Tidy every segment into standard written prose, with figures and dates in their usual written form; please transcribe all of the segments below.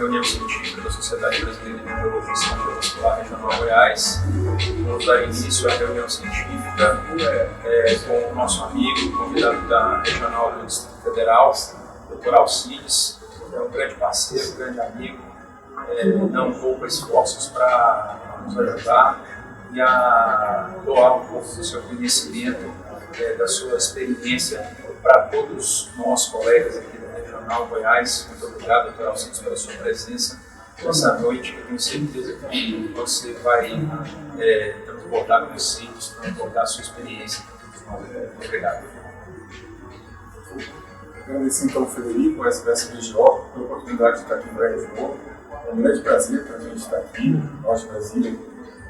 reunião científica da Sociedade Brasileira de Neurologia Cardiovascular Regional Goiás. Vamos dar início à reunião científica com o nosso amigo, convidado da Regional do Distrito Federal, Dr. Alcides, que é um grande parceiro, um grande amigo, não poupa esforços para nos ajudar e a doar um pouco do seu conhecimento, da sua experiência para todos nós, colegas aqui da Regional Goiás. Muito obrigado, Dr. Alcides, pela sua presença nessa noite. Eu tenho certeza que você vai transportar conceitos, transportar a sua experiência. Muito obrigado. Agradecer então ao Frederico, ao SBSBGO, pela oportunidade de estar aqui no Brega de novo. É um grande prazer para a gente estar aqui, nós de Brasília.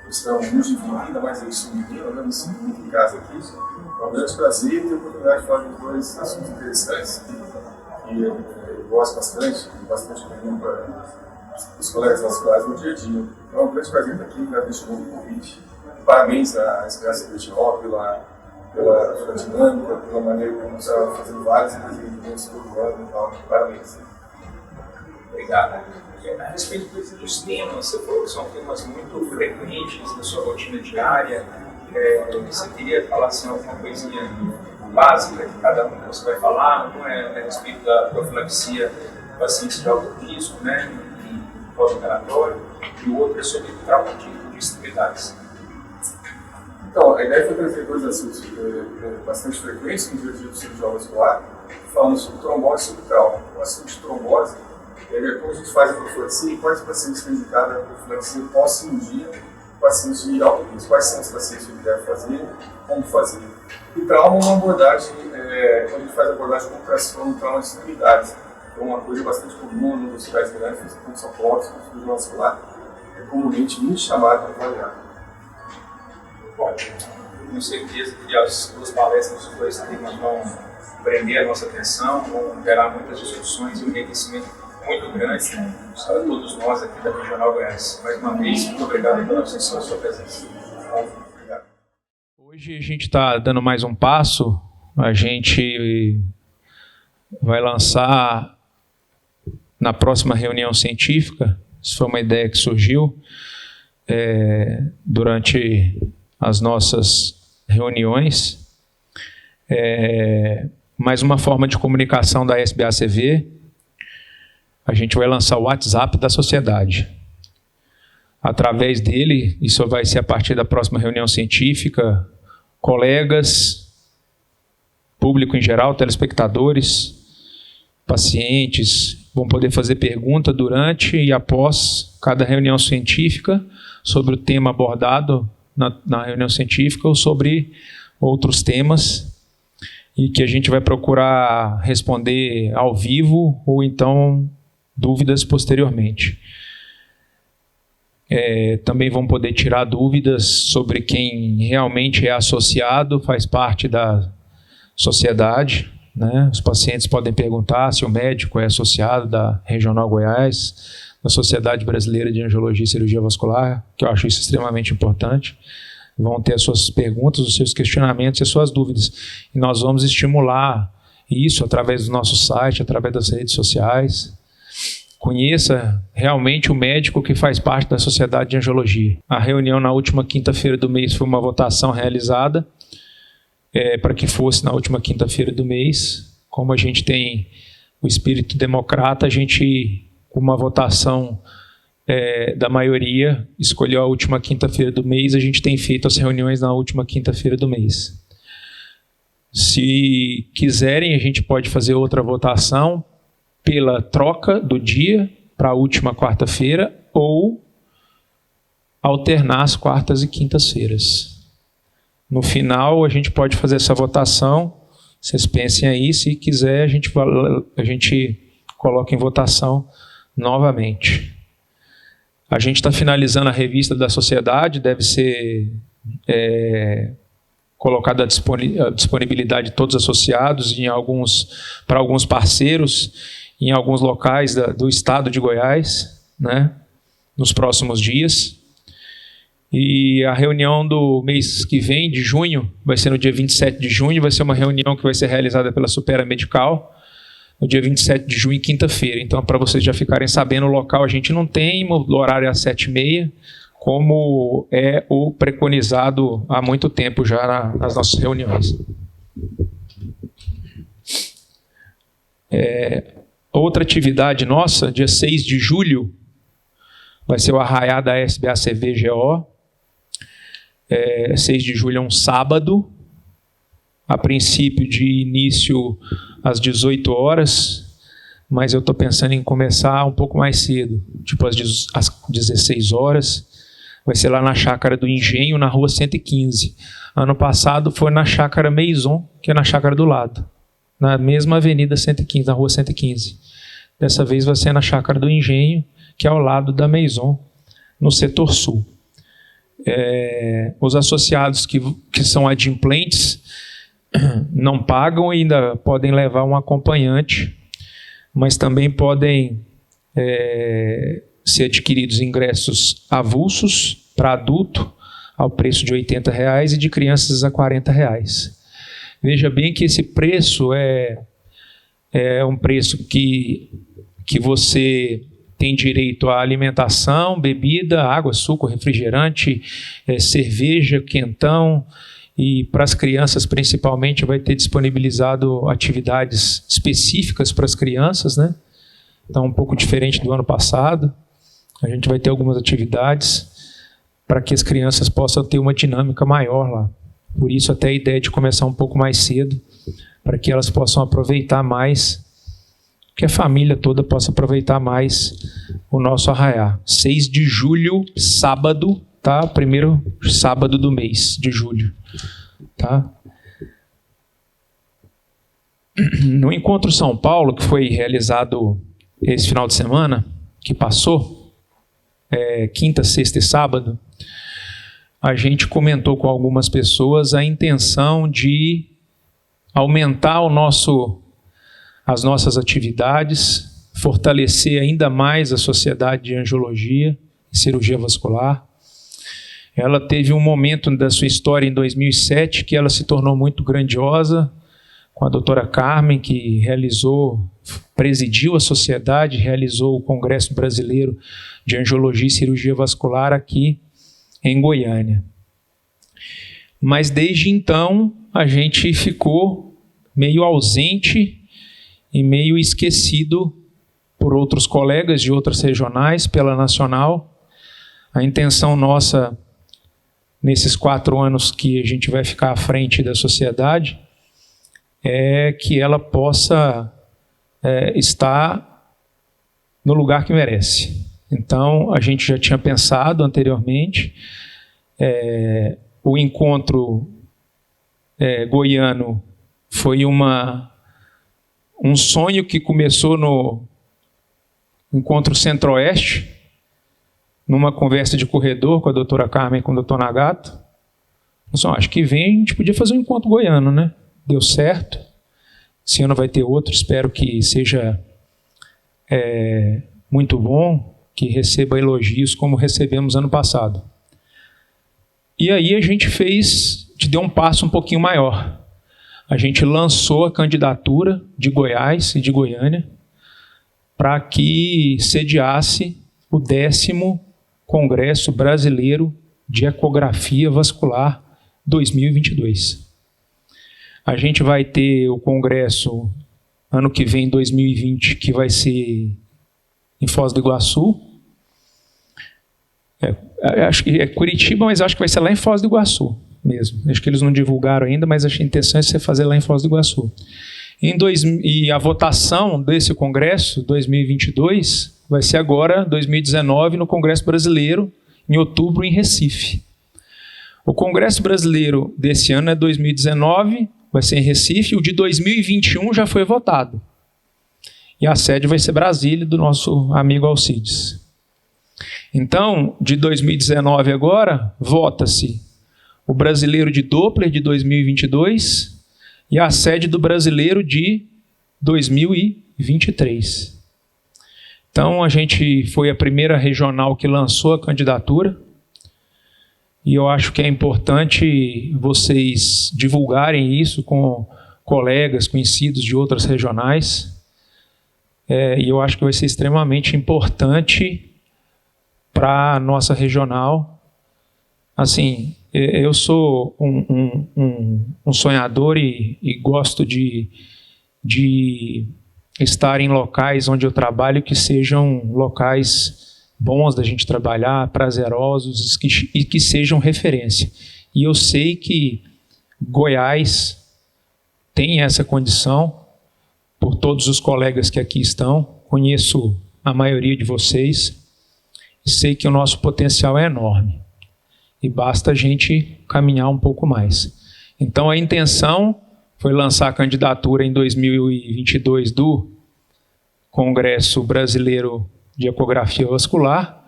Estamos muito de vida, ainda mais eu sou menino, eu me sinto muito em casa aqui. É um grande prazer ter a oportunidade de falar de dois assuntos interessantes que eu gosto bastante comum para os colegas vasculares no dia a dia. Então é um grande prazer estar aqui, agradeço muito o convite. Parabéns à SBSBGO pela dinâmica, pela maneira como está fazendo vários empreendimentos todo ano. Então, parabéns. Obrigado. A respeito dos temas, você falou que são temas muito frequentes na sua rotina diária. Você queria falar assim, alguma coisinha básica de cada um que você vai falar? Um é a respeito da profilaxia de pacientes de alto risco, né, em pós-operatório, e o outro é sobre traumatismo de extremidades. Então, a ideia foi trazer dois assuntos bastante frequentes no dia a dia do cirurgião vascular, falando sobre trombose e sobre trauma. O assunto de trombose, como a gente faz a profilaxia, quais pacientes têm indicado a profilaxia pós-cirurgia, pacientes de alto risco, quais são os pacientes que devem fazer, como fazer. E trauma é uma abordagem, quando a gente faz a abordagem com tração no trauma de extremidades, que é uma coisa bastante comum nos hospitais grandes, como São Paulo, o cirurgião vascular é comumente muito chamado para avaliar. Ótimo. Tenho certeza que as duas palestras, os dois temas vão prender a nossa atenção, vão gerar muitas discussões e um enriquecimento muito grande para todos nós aqui da Regional Goiás. Mais uma vez, muito obrigado pela sua presença. Obrigado. Hoje a gente está dando mais um passo. A gente vai lançar na próxima reunião científica. Isso foi uma ideia que surgiu durante as nossas reuniões. Mais uma forma de comunicação da SBACV. A gente vai lançar o WhatsApp da sociedade. Através dele, isso vai ser a partir da próxima reunião científica, colegas, público em geral, telespectadores, pacientes, vão poder fazer pergunta durante e após cada reunião científica sobre o tema abordado na reunião científica ou sobre outros temas, e que a gente vai procurar responder ao vivo ou então dúvidas posteriormente. Também vão poder tirar dúvidas sobre quem realmente é associado, faz parte da sociedade, né? Os pacientes podem perguntar se o médico é associado da Regional Goiás, da Sociedade Brasileira de Angiologia e Cirurgia Vascular, que eu acho isso extremamente importante. Vão ter as suas perguntas, os seus questionamentos e as suas dúvidas. E nós vamos estimular isso através do nosso site, através das redes sociais. Conheça realmente o médico que faz parte da Sociedade de Angiologia. A reunião na última quinta-feira do mês foi uma votação realizada para que fosse na última quinta-feira do mês. Como a gente tem o espírito democrata, a gente, com uma votação da maioria, escolheu a última quinta-feira do mês. A gente tem feito as reuniões na última quinta-feira do mês. Se quiserem, a gente pode fazer outra votação pela troca do dia para a última quarta-feira ou alternar as quartas e quintas-feiras. No final, a gente pode fazer essa votação. Vocês pensem aí, se quiser, a gente coloca em votação novamente. A gente está finalizando a revista da sociedade, deve ser colocada à disponibilidade de todos os associados, para alguns parceiros, em alguns locais do estado de Goiás, né, nos próximos dias. E a reunião do mês que vem, de junho, vai ser no dia 27 de junho, vai ser uma reunião que vai ser realizada pela Supera Medical, no dia 27 de junho, quinta-feira. Então, para vocês já ficarem sabendo, o local a gente não tem, o horário é às 7h30, como é o preconizado há muito tempo já nas nossas reuniões. Outra atividade nossa, dia 6 de julho, vai ser o arraiá da SBACV-GO. 6 de julho é um sábado, a princípio de início às 18 horas, mas eu estou pensando em começar um pouco mais cedo, tipo às 16 horas. Vai ser lá na Chácara do Engenho, na rua 115. Ano passado foi na Chácara Maison, que é na chácara do lado, na mesma avenida 115, na rua 115. Dessa vez vai ser na Chácara do Engenho, que é ao lado da Maison, no setor sul. Os associados que são adimplentes não pagam e ainda podem levar um acompanhante, mas também podem ser adquiridos ingressos avulsos para adulto ao preço de R$ 80 e de crianças a R$ 40. Veja bem que esse preço é um preço que você tem direito à alimentação, bebida, água, suco, refrigerante, cerveja, quentão, e para as crianças principalmente vai ter disponibilizado atividades específicas para as crianças, né? Então, um pouco diferente do ano passado. A gente vai ter algumas atividades para que as crianças possam ter uma dinâmica maior lá. Por isso, até a ideia de começar um pouco mais cedo, para que elas possam aproveitar mais, que a família toda possa aproveitar mais o nosso arraiá. 6 de julho, sábado, tá? Primeiro sábado do mês de julho, tá? No Encontro São Paulo, que foi realizado esse final de semana, que passou, quinta, sexta e sábado, a gente comentou com algumas pessoas a intenção de aumentar as nossas atividades, fortalecer ainda mais a Sociedade de Angiologia e Cirurgia Vascular. Ela teve um momento da sua história em 2007 que ela se tornou muito grandiosa, com a doutora Carmen, que presidiu a sociedade, realizou o Congresso Brasileiro de Angiologia e Cirurgia Vascular aqui em Goiânia. Mas desde então a gente ficou meio ausente e meio esquecido por outros colegas de outras regionais, pela nacional. A intenção nossa, nesses 4 anos que a gente vai ficar à frente da sociedade, é que ela possa estar no lugar que merece. Então, a gente já tinha pensado anteriormente, o encontro goiano foi um sonho que começou no Encontro Centro-Oeste, numa conversa de corredor com a doutora Carmen e com o doutor Nagato. Acho que a gente podia fazer um encontro goiano, né? Deu certo. Esse ano vai ter outro, espero que seja muito bom, que receba elogios como recebemos ano passado. E aí a gente deu um passo um pouquinho maior. A gente lançou a candidatura de Goiás e de Goiânia para que sediasse o 10º Congresso Brasileiro de Ecografia Vascular 2022. A gente vai ter o congresso ano que vem, 2020, que vai ser em Foz do Iguaçu. Acho que é Curitiba, mas acho que vai ser lá em Foz do Iguaçu mesmo. Acho que eles não divulgaram ainda, mas a intenção é você fazer lá em Foz do Iguaçu. E a votação desse congresso, 2022, vai ser agora, 2019, no Congresso Brasileiro, em outubro, em Recife. O Congresso Brasileiro desse ano é 2019, vai ser em Recife. O de 2021 já foi votado. E a sede vai ser Brasília, do nosso amigo Alcides. Então, de 2019 agora, vota-se o Brasileiro de Doppler de 2022 e a sede do Brasileiro de 2023. Então, a gente foi a primeira regional que lançou a candidatura. E eu acho que é importante vocês divulgarem isso com colegas conhecidos de outras regionais, e eu acho que vai ser extremamente importante para a nossa regional. Assim, eu sou um sonhador e gosto de estar em locais onde eu trabalho que sejam locais bons da gente trabalhar, prazerosos e que sejam referência. E eu sei que Goiás tem essa condição, por todos os colegas que aqui estão, conheço a maioria de vocês, e sei que o nosso potencial é enorme, e basta a gente caminhar um pouco mais. Então a intenção foi lançar a candidatura em 2022 do Congresso Brasileiro de Ecografia Vascular,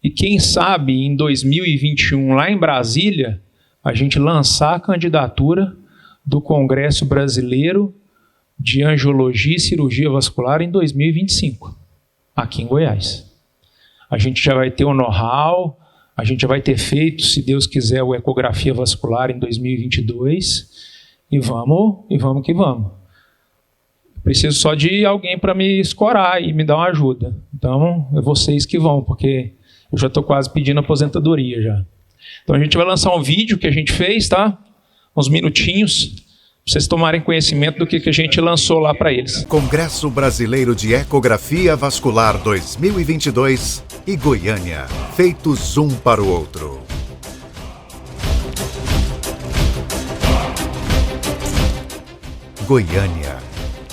e quem sabe em 2021, lá em Brasília, a gente lançar a candidatura do Congresso Brasileiro de Angiologia e Cirurgia Vascular em 2025, aqui em Goiás. A gente já vai ter o know-how, a gente já vai ter feito, se Deus quiser, o Ecografia Vascular em 2022, e vamos que vamos. Preciso só de alguém para me escorar e me dar uma ajuda. Então, é vocês que vão, porque eu já estou quase pedindo aposentadoria já. Então, a gente vai lançar um vídeo que a gente fez, tá? Uns minutinhos, para vocês tomarem conhecimento do que a gente lançou lá para eles. Congresso Brasileiro de Ecografia Vascular 2022 e Goiânia, feitos um para o outro. Goiânia,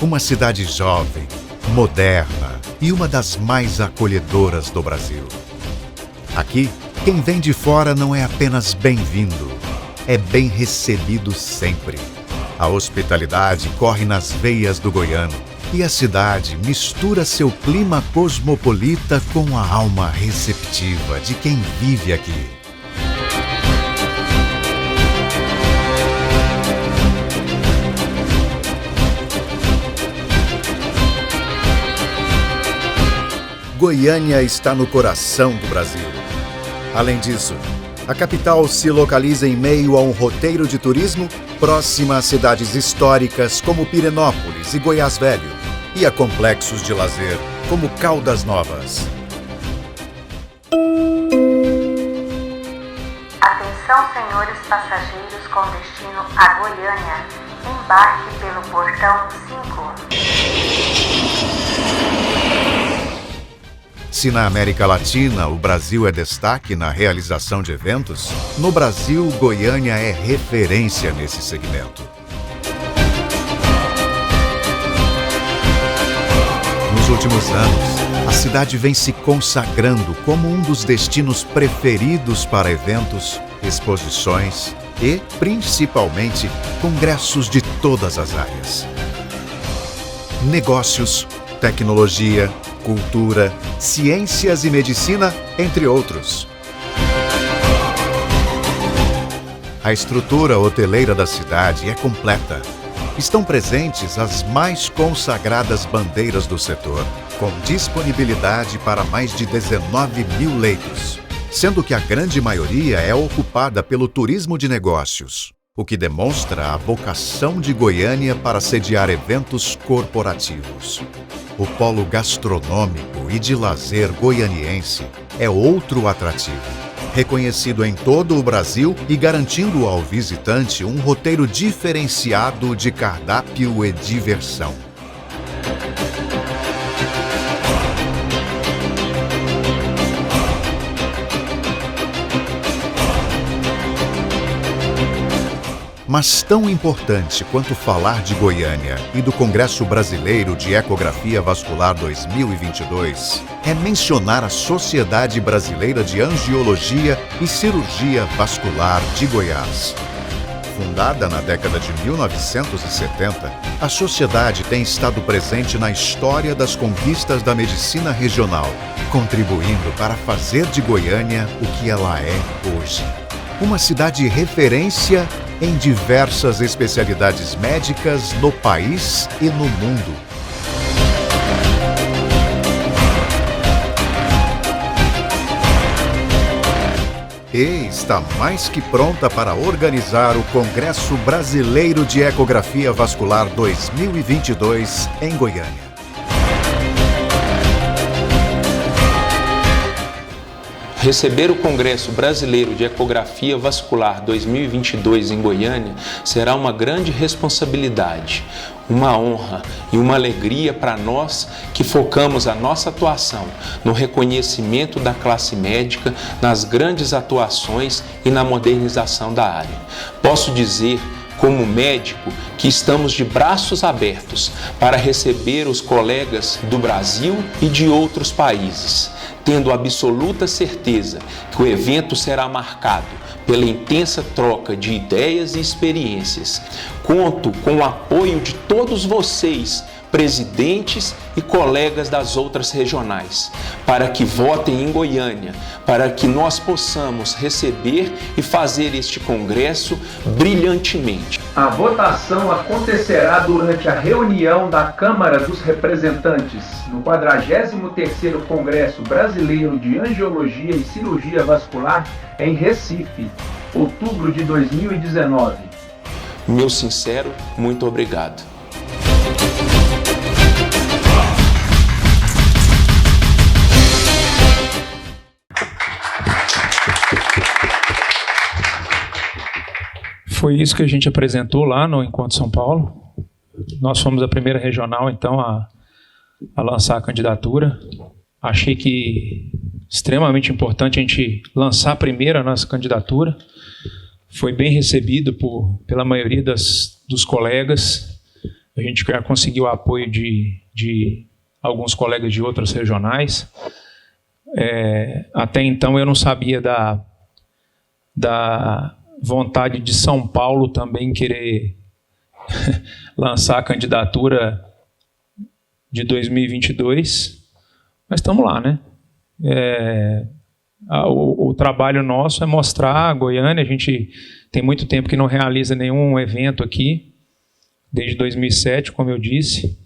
uma cidade jovem, moderna e uma das mais acolhedoras do Brasil. Aqui, quem vem de fora não é apenas bem-vindo, é bem recebido sempre. A hospitalidade corre nas veias do goiano e a cidade mistura seu clima cosmopolita com a alma receptiva de quem vive aqui. Goiânia está no coração do Brasil. Além disso, a capital se localiza em meio a um roteiro de turismo próxima a cidades históricas como Pirenópolis e Goiás Velho e a complexos de lazer como Caldas Novas. Atenção, senhores passageiros com destino a Goiânia. Embarque pelo portão 5. Se na América Latina o Brasil é destaque na realização de eventos, no Brasil, Goiânia é referência nesse segmento. Nos últimos anos, a cidade vem se consagrando como um dos destinos preferidos para eventos, exposições e, principalmente, congressos de todas as áreas. Negócios, tecnologia, cultura, ciências e medicina, entre outros. A estrutura hoteleira da cidade é completa. Estão presentes as mais consagradas bandeiras do setor, com disponibilidade para mais de 19 mil leitos, sendo que a grande maioria é ocupada pelo turismo de negócios, o que demonstra a vocação de Goiânia para sediar eventos corporativos. O polo gastronômico e de lazer goianiense é outro atrativo, reconhecido em todo o Brasil e garantindo ao visitante um roteiro diferenciado de cardápio e diversão. Mas tão importante quanto falar de Goiânia e do Congresso Brasileiro de Ecografia Vascular 2022 é mencionar a Sociedade Brasileira de Angiologia e Cirurgia Vascular de Goiás. Fundada na década de 1970, a sociedade tem estado presente na história das conquistas da medicina regional, contribuindo para fazer de Goiânia o que ela é hoje. Uma cidade referência em diversas especialidades médicas no país e no mundo. E está mais que pronta para organizar o Congresso Brasileiro de Ecografia Vascular 2022 em Goiânia. Receber o Congresso Brasileiro de Ecografia Vascular 2022 em Goiânia será uma grande responsabilidade, uma honra e uma alegria para nós que focamos a nossa atuação no reconhecimento da classe médica, nas grandes atuações e na modernização da área. Posso dizer, como médico, que estamos de braços abertos para receber os colegas do Brasil e de outros países, tendo absoluta certeza que o evento será marcado pela intensa troca de ideias e experiências. Conto com o apoio de todos vocês, presidentes e colegas das outras regionais, para que votem em Goiânia, para que nós possamos receber e fazer este congresso brilhantemente. A votação acontecerá durante a reunião da Câmara dos Representantes, no 43º Congresso Brasileiro de Angiologia e Cirurgia Vascular, em Recife, outubro de 2019. Meu sincero, muito obrigado. Foi isso que a gente apresentou lá no Encontro São Paulo. Nós fomos a primeira regional, então, a lançar a candidatura. Achei que extremamente importante a gente lançar primeiro a nossa candidatura. Foi bem recebido pela maioria dos colegas. A gente já conseguiu o apoio de alguns colegas de outras regionais. Até então eu não sabia da vontade de São Paulo também querer lançar a candidatura de 2022, mas estamos lá, né? O trabalho nosso é mostrar a Goiânia. A gente tem muito tempo que não realiza nenhum evento aqui, desde 2007, como eu disse.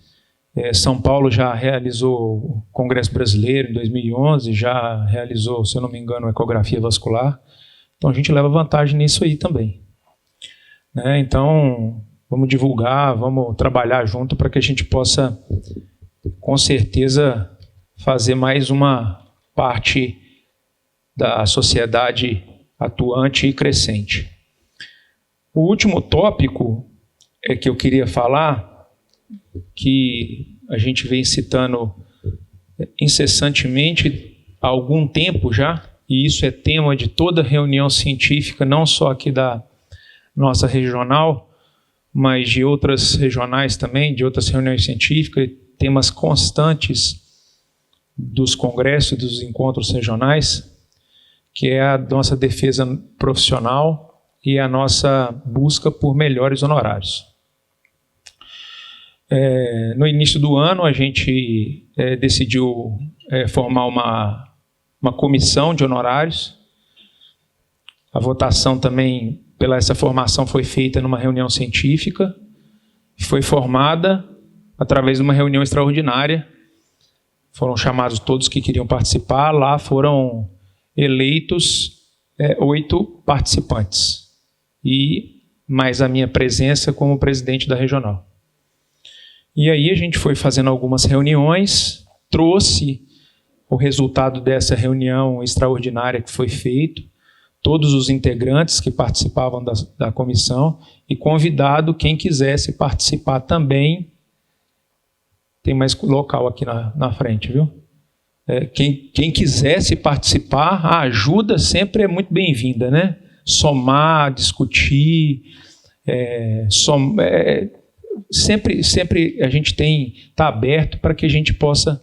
São Paulo já realizou o Congresso Brasileiro em 2011, já realizou, se eu não me engano, ecografia vascular. Então a gente leva vantagem nisso aí também, né? Então vamos divulgar, vamos trabalhar junto para que a gente possa, com certeza, fazer mais uma parte da sociedade atuante e crescente. O último tópico que eu queria falar, que a gente vem citando incessantemente há algum tempo já, e isso é tema de toda reunião científica, não só aqui da nossa regional, mas de outras regionais também, de outras reuniões científicas, temas constantes dos congressos, dos encontros regionais, que é a nossa defesa profissional e a nossa busca por melhores honorários. No início do ano, a gente decidiu formar uma comissão de honorários. A votação também pela essa formação foi feita numa reunião científica, foi formada através de uma reunião extraordinária. Foram chamados todos que queriam participar. Lá foram eleitos 8 participantes, e mais a minha presença como presidente da regional. E aí a gente foi fazendo algumas reuniões, trouxe o resultado dessa reunião extraordinária que foi feito, todos os integrantes que participavam da comissão, e convidado quem quisesse participar também. Tem mais local aqui na frente, viu? Quem quisesse participar, a ajuda sempre é muito bem-vinda, né? Somar, discutir, sempre a gente está aberto para que a gente possa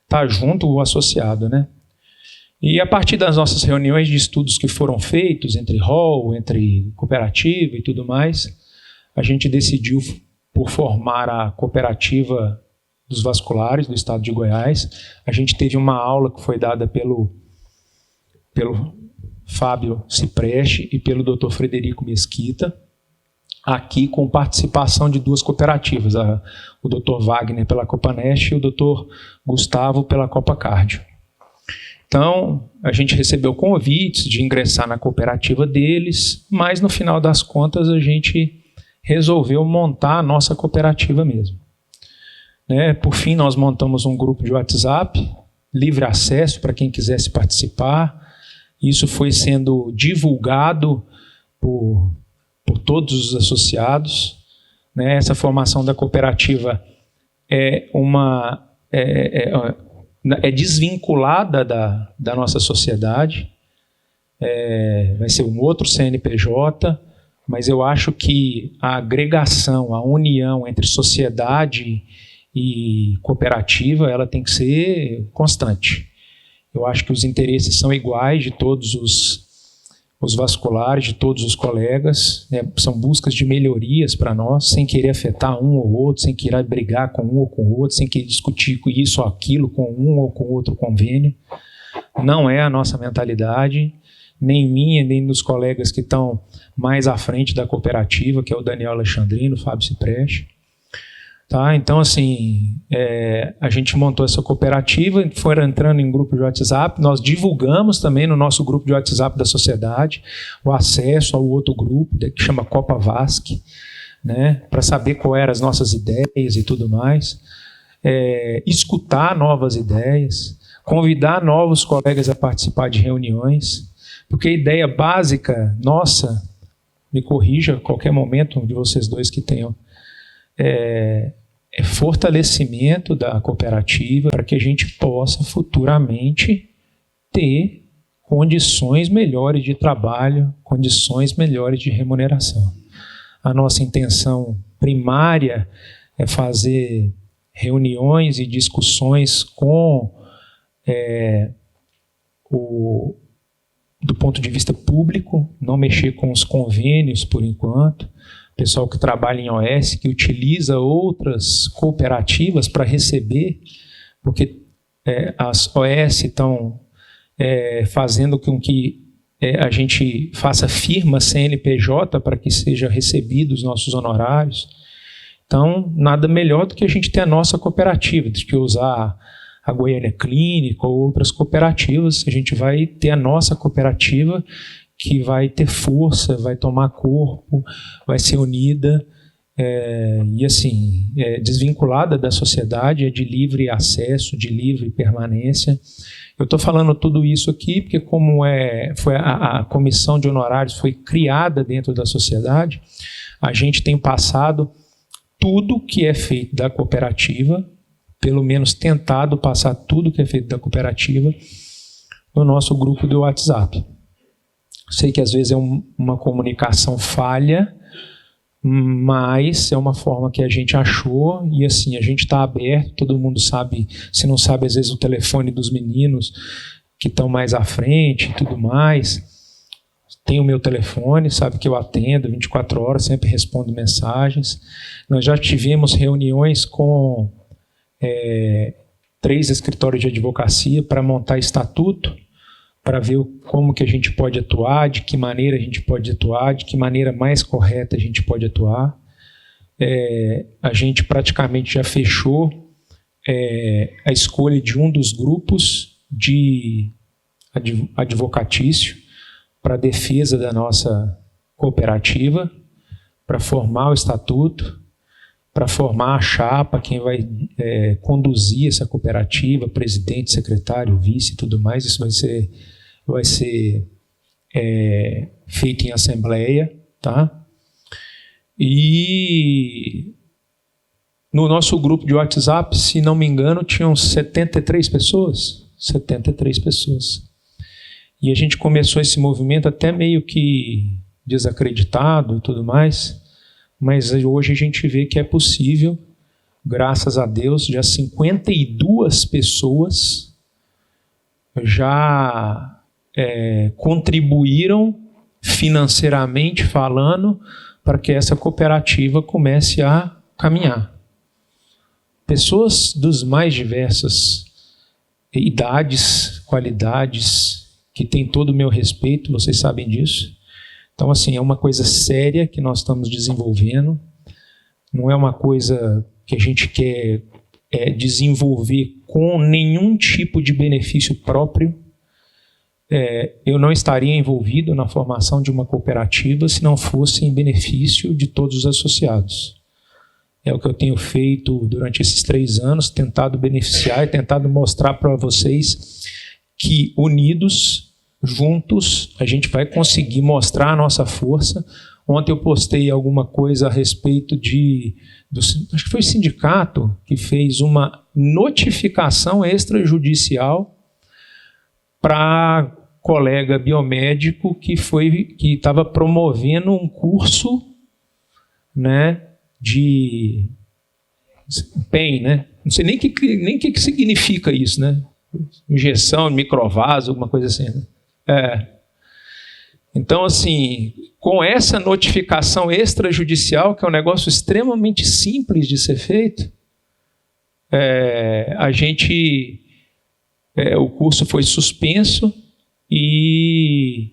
estar junto ou associado, né? E a partir das nossas reuniões de estudos que foram feitos entre hall, entre cooperativa e tudo mais, a gente decidiu por formar a cooperativa dos vasculares do estado de Goiás. A gente teve uma aula que foi dada pelo Fábio Cipreste e pelo Dr. Frederico Mesquita, aqui com participação de 2 cooperativas, o Dr. Wagner pela Copanest e o Dr. Gustavo pela Copa Cardio. Então, a gente recebeu convites de ingressar na cooperativa deles, mas no final das contas a gente resolveu montar a nossa cooperativa mesmo. Por fim, nós montamos um grupo de WhatsApp, livre acesso para quem quisesse participar. Isso foi sendo divulgado por todos os associados, né? Essa formação da cooperativa é desvinculada da nossa sociedade, vai ser um outro CNPJ, mas eu acho que a agregação, a união entre sociedade e cooperativa, ela tem que ser constante. Eu acho que os interesses são iguais de todos os vasculares, de todos os colegas, né? São buscas de melhorias para nós, sem querer afetar um ou outro, sem querer brigar com um ou com o outro, sem querer discutir com isso ou aquilo com um ou com outro convênio. Não é a nossa mentalidade, nem minha, nem dos colegas que estão mais à frente da cooperativa, que é o Daniel Alexandrino, o Fábio Cipreste. Tá? Então, assim, a gente montou essa cooperativa, foram entrando em grupo de WhatsApp, nós divulgamos também no nosso grupo de WhatsApp da sociedade o acesso ao outro grupo, que chama Copa Vasque, né, para saber quais eram as nossas ideias e tudo mais, escutar novas ideias, convidar novos colegas a participar de reuniões, porque a ideia básica nossa, me corrija a qualquer momento de vocês dois que tenham, é fortalecimento da cooperativa para que a gente possa futuramente ter condições melhores de trabalho, condições melhores de remuneração. A nossa intenção primária é fazer reuniões e discussões do ponto de vista público, não mexer com os convênios por enquanto, pessoal que trabalha em OS, que utiliza outras cooperativas para receber, porque as OS estão fazendo com que a gente faça firma CNPJ para que seja recebido os nossos honorários. Então, nada melhor do que a gente ter a nossa cooperativa, do que usar a Goiânia Clínica ou outras cooperativas. A gente vai ter a nossa cooperativa, que vai ter força, vai tomar corpo, vai ser unida e assim, desvinculada da sociedade, é de livre acesso, de livre permanência. Eu estou falando tudo isso aqui porque como foi a comissão de honorários foi criada dentro da sociedade, a gente tem passado tudo que é feito da cooperativa, pelo menos tentado passar tudo que é feito da cooperativa no nosso grupo do WhatsApp. Sei que às vezes é uma comunicação falha, mas é uma forma que a gente achou e assim, a gente está aberto, todo mundo sabe, se não sabe às vezes o telefone dos meninos que estão mais à frente e tudo mais, tem o meu telefone, sabe que eu atendo 24 horas, sempre respondo mensagens. Nós já tivemos reuniões com 3 escritórios de advocacia para montar estatuto, para ver como que a gente pode atuar, de que maneira a gente pode atuar, de que maneira mais correta a gente pode atuar. A gente praticamente já fechou a escolha de um dos grupos de advocatício para a defesa da nossa cooperativa, para formar o estatuto, para formar a chapa, quem vai conduzir essa cooperativa, presidente, secretário, vice e tudo mais. Isso vai ser feito em assembleia, tá? E no nosso grupo de WhatsApp, se não me engano, tinham 73 pessoas. 73 pessoas. E a gente começou esse movimento até meio que desacreditado e tudo mais, mas hoje a gente vê que é possível, graças a Deus, já 52 pessoas já contribuíram financeiramente falando para que essa cooperativa comece a caminhar. Pessoas dos mais diversas idades, qualidades, que tem todo o meu respeito, vocês sabem disso. Então, assim, é uma coisa séria que nós estamos desenvolvendo, não é uma coisa que a gente quer desenvolver com nenhum tipo de benefício próprio. Eu não estaria envolvido na formação de uma cooperativa se não fosse em benefício de todos os associados. É o que eu tenho feito durante esses 3 anos, tentado beneficiar e tentado mostrar para vocês que unidos juntos, a gente vai conseguir mostrar a nossa força. Ontem eu postei alguma coisa a respeito acho que foi o sindicato que fez uma notificação extrajudicial para colega biomédico que estava promovendo um curso, né, de PEN, né? Não sei nem o que significa isso, né? Injeção, microvaso, alguma coisa assim. Né? Então, assim, com essa notificação extrajudicial, que é um negócio extremamente simples de ser feito, o curso foi suspenso e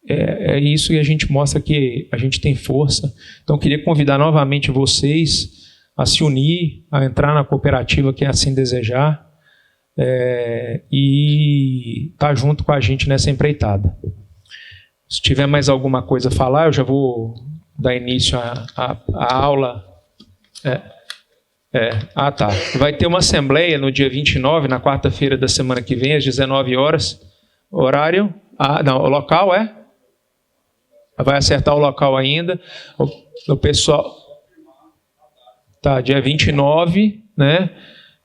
é isso que a gente mostra que a gente tem força. Então, eu queria convidar novamente vocês a se unir, a entrar na cooperativa, quem assim desejar, e estar junto com a gente nessa empreitada. Se tiver mais alguma coisa a falar, eu já vou dar início à aula. Tá. Vai ter uma assembleia no dia 29, na quarta-feira da semana que vem, às 19 horas. Horário? O local vai acertar o local ainda. O pessoal... Tá, dia 29, né?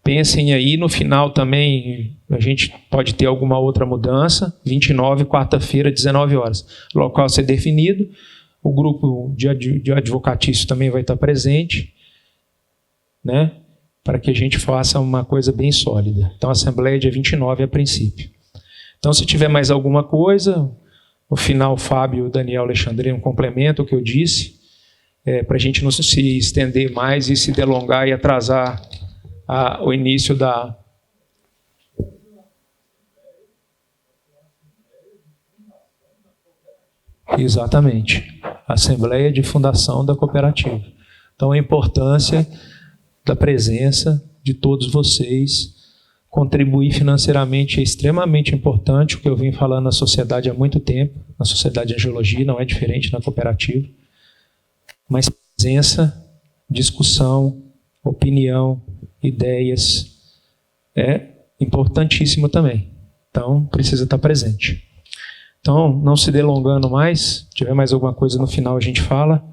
Pensem aí, no final também a gente pode ter alguma outra mudança. 29, quarta-feira, 19 horas. O local a ser definido. O grupo de advocatício também vai estar presente, né? Para que a gente faça uma coisa bem sólida. Então, a assembleia é dia 29 a princípio. Então, se tiver mais alguma coisa, no final, o Fábio e o Daniel Alexandrino complementam o que eu disse, para a gente não se estender mais e se delongar e atrasar o início da... Exatamente. Assembleia de fundação da cooperativa. Então, a importância da presença de todos vocês, contribuir financeiramente é extremamente importante, o que eu venho falando na sociedade há muito tempo, na sociedade de angiologia, não é diferente na cooperativa, mas presença, discussão, opinião, ideias, é importantíssimo também. Então, precisa estar presente. Então, não se delongando mais, se tiver mais alguma coisa no final a gente fala.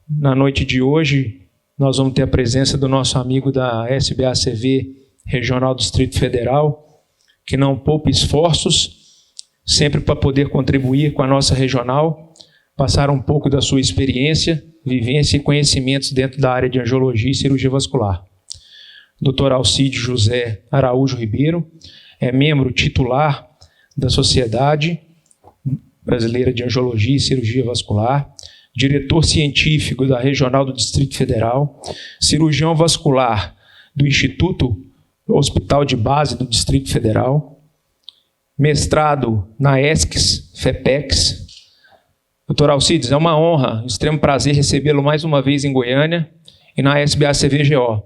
Na noite de hoje, nós vamos ter a presença do nosso amigo da SBACV Regional do Distrito Federal, que não poupa esforços, sempre para poder contribuir com a nossa regional, passar um pouco da sua experiência, vivência e conhecimentos dentro da área de angiologia e cirurgia vascular. Dr. Alcídio José Araújo Ribeiro é membro titular da Sociedade Brasileira de Angiologia e Cirurgia Vascular, diretor científico da Regional do Distrito Federal, cirurgião vascular do Instituto Hospital de Base do Distrito Federal, mestrado na ESCS, FEPEX. Dr. Alcides, é uma honra, um extremo prazer recebê-lo mais uma vez em Goiânia e na SBACVGO.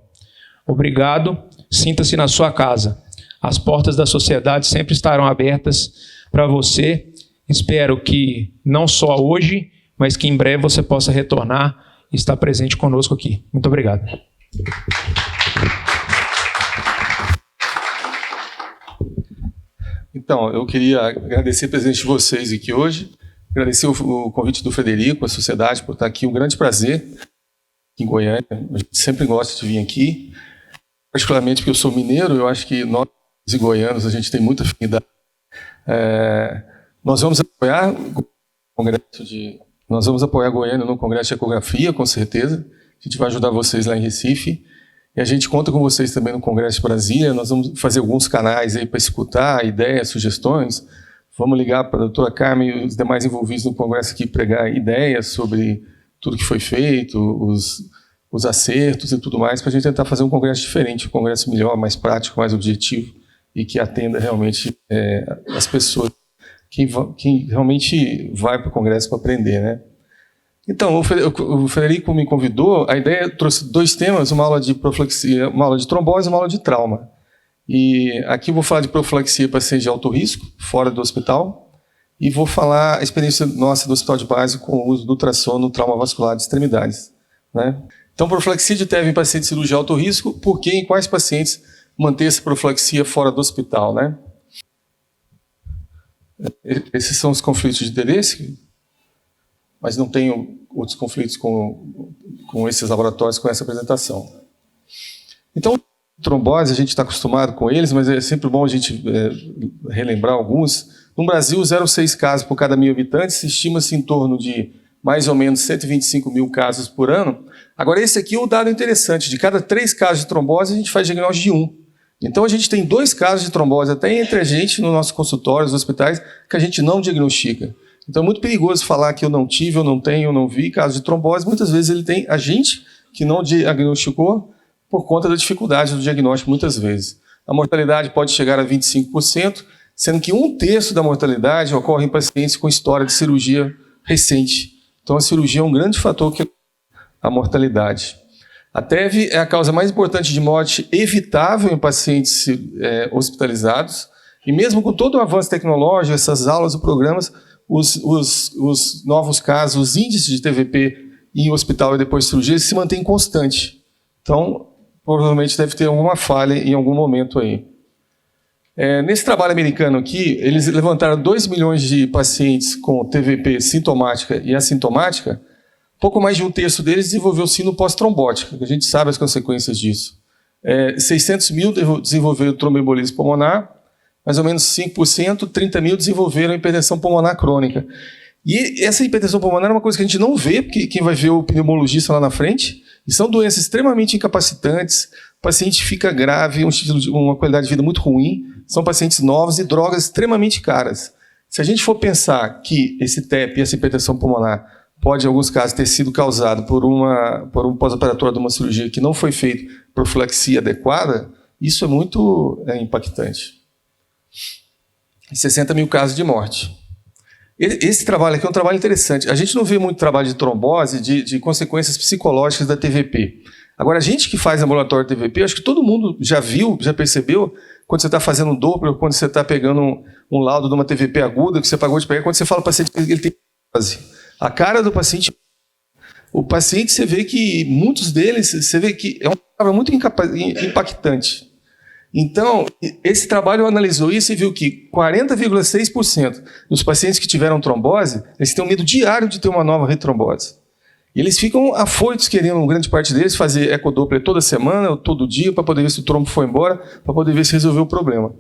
Obrigado, sinta-se na sua casa. As portas da sociedade sempre estarão abertas para você. Espero que não só hoje, mas que em breve você possa retornar e estar presente conosco aqui. Muito obrigado. Então, eu queria agradecer a presença de vocês aqui hoje, agradecer o convite do Frederico, a sociedade, por estar aqui. Um grande prazer aqui em Goiânia. A gente sempre gosta de vir aqui, particularmente porque eu sou mineiro, eu acho que nós e goianos a gente tem muita afinidade. Nós vamos apoiar o congresso nós vamos apoiar Goiânia no Congresso de Ecografia, com certeza. A gente vai ajudar vocês lá em Recife. E a gente conta com vocês também no Congresso de Brasília. Nós vamos fazer alguns canais aí para escutar ideias, sugestões. Vamos ligar para a doutora Carmen e os demais envolvidos no Congresso aqui, pregar ideias sobre tudo que foi feito, os acertos e tudo mais, para a gente tentar fazer um congresso diferente, um congresso melhor, mais prático, mais objetivo e que atenda realmente as pessoas que realmente vai para o congresso para aprender, né? Então, o Frederico me convidou, a ideia trouxe dois temas, uma aula de profilaxia, uma aula de trombose e uma aula de trauma. E aqui eu vou falar de profilaxia para pacientes de alto risco, fora do hospital, e vou falar a experiência nossa do Hospital de Base com o uso do ultrassom no trauma vascular de extremidades, né? Então, profilaxia de TEV em pacientes de cirurgia de alto risco, por que em quais pacientes manter essa profilaxia fora do hospital, né? Esses são os conflitos de interesse, mas não tenho outros conflitos com esses laboratórios, com essa apresentação. Então, trombose, a gente está acostumado com eles, mas é sempre bom a gente relembrar alguns. No Brasil, 0,6 casos por cada 1.000 habitantes, estima-se em torno de mais ou menos 125 mil casos por ano. Agora, esse aqui é o dado interessante. De cada 3 casos de trombose, a gente faz diagnóstico de 1. Então, a gente tem 2 casos de trombose, até entre a gente, no nosso consultório, nos hospitais, que a gente não diagnostica. Então, é muito perigoso falar que eu não tive, eu não tenho, eu não vi caso de trombose. Muitas vezes ele tem a gente que não diagnosticou por conta da dificuldade do diagnóstico, muitas vezes. A mortalidade pode chegar a 25%, sendo que 1/3 da mortalidade ocorre em pacientes com história de cirurgia recente. Então, a cirurgia é um grande fator que a mortalidade. A TEV é a causa mais importante de morte evitável em pacientes hospitalizados, e mesmo com todo o avanço tecnológico, essas aulas e programas, os novos casos, os índices de TVP em hospital e depois de cirurgia se mantêm constantes. Então, provavelmente deve ter alguma falha em algum momento aí. Nesse trabalho americano aqui, eles levantaram 2 milhões de pacientes com TVP sintomática e assintomática. Pouco mais de 1/3 deles desenvolveu sino pós-trombótica, que a gente sabe as consequências disso. 600 mil desenvolveram tromboembolismo pulmonar, mais ou menos 5%, 30 mil desenvolveram hipertensão pulmonar crônica. E essa hipertensão pulmonar é uma coisa que a gente não vê, porque quem vai ver o pneumologista lá na frente, e são doenças extremamente incapacitantes, o paciente fica grave, uma qualidade de vida muito ruim, são pacientes novos e drogas extremamente caras. Se a gente for pensar que esse TEP e essa hipertensão pulmonar pode, em alguns casos, ter sido causado por um pós-operatório de uma cirurgia que não foi feita profilaxia adequada, isso é muito impactante. 60 mil casos de morte. Esse trabalho aqui é um trabalho interessante. A gente não vê muito trabalho de trombose, de consequências psicológicas da TVP. Agora, a gente que faz ambulatório de TVP, acho que todo mundo já viu, já percebeu, quando você está fazendo um Doppler, quando você está pegando um laudo de uma TVP aguda, que você pagou de pegar, quando você fala para o paciente que ele tem trombose. A cara do paciente... O paciente, você vê que muitos deles, você vê que é uma palavra muito impactante. Então, esse trabalho analisou isso e viu que 40,6% dos pacientes que tiveram trombose, eles têm um medo diário de ter uma nova retrombose. E eles ficam afoitos, querendo, grande parte deles, fazer ecodoppler toda semana ou todo dia para poder ver se o trombo foi embora, para poder ver se resolveu o problema.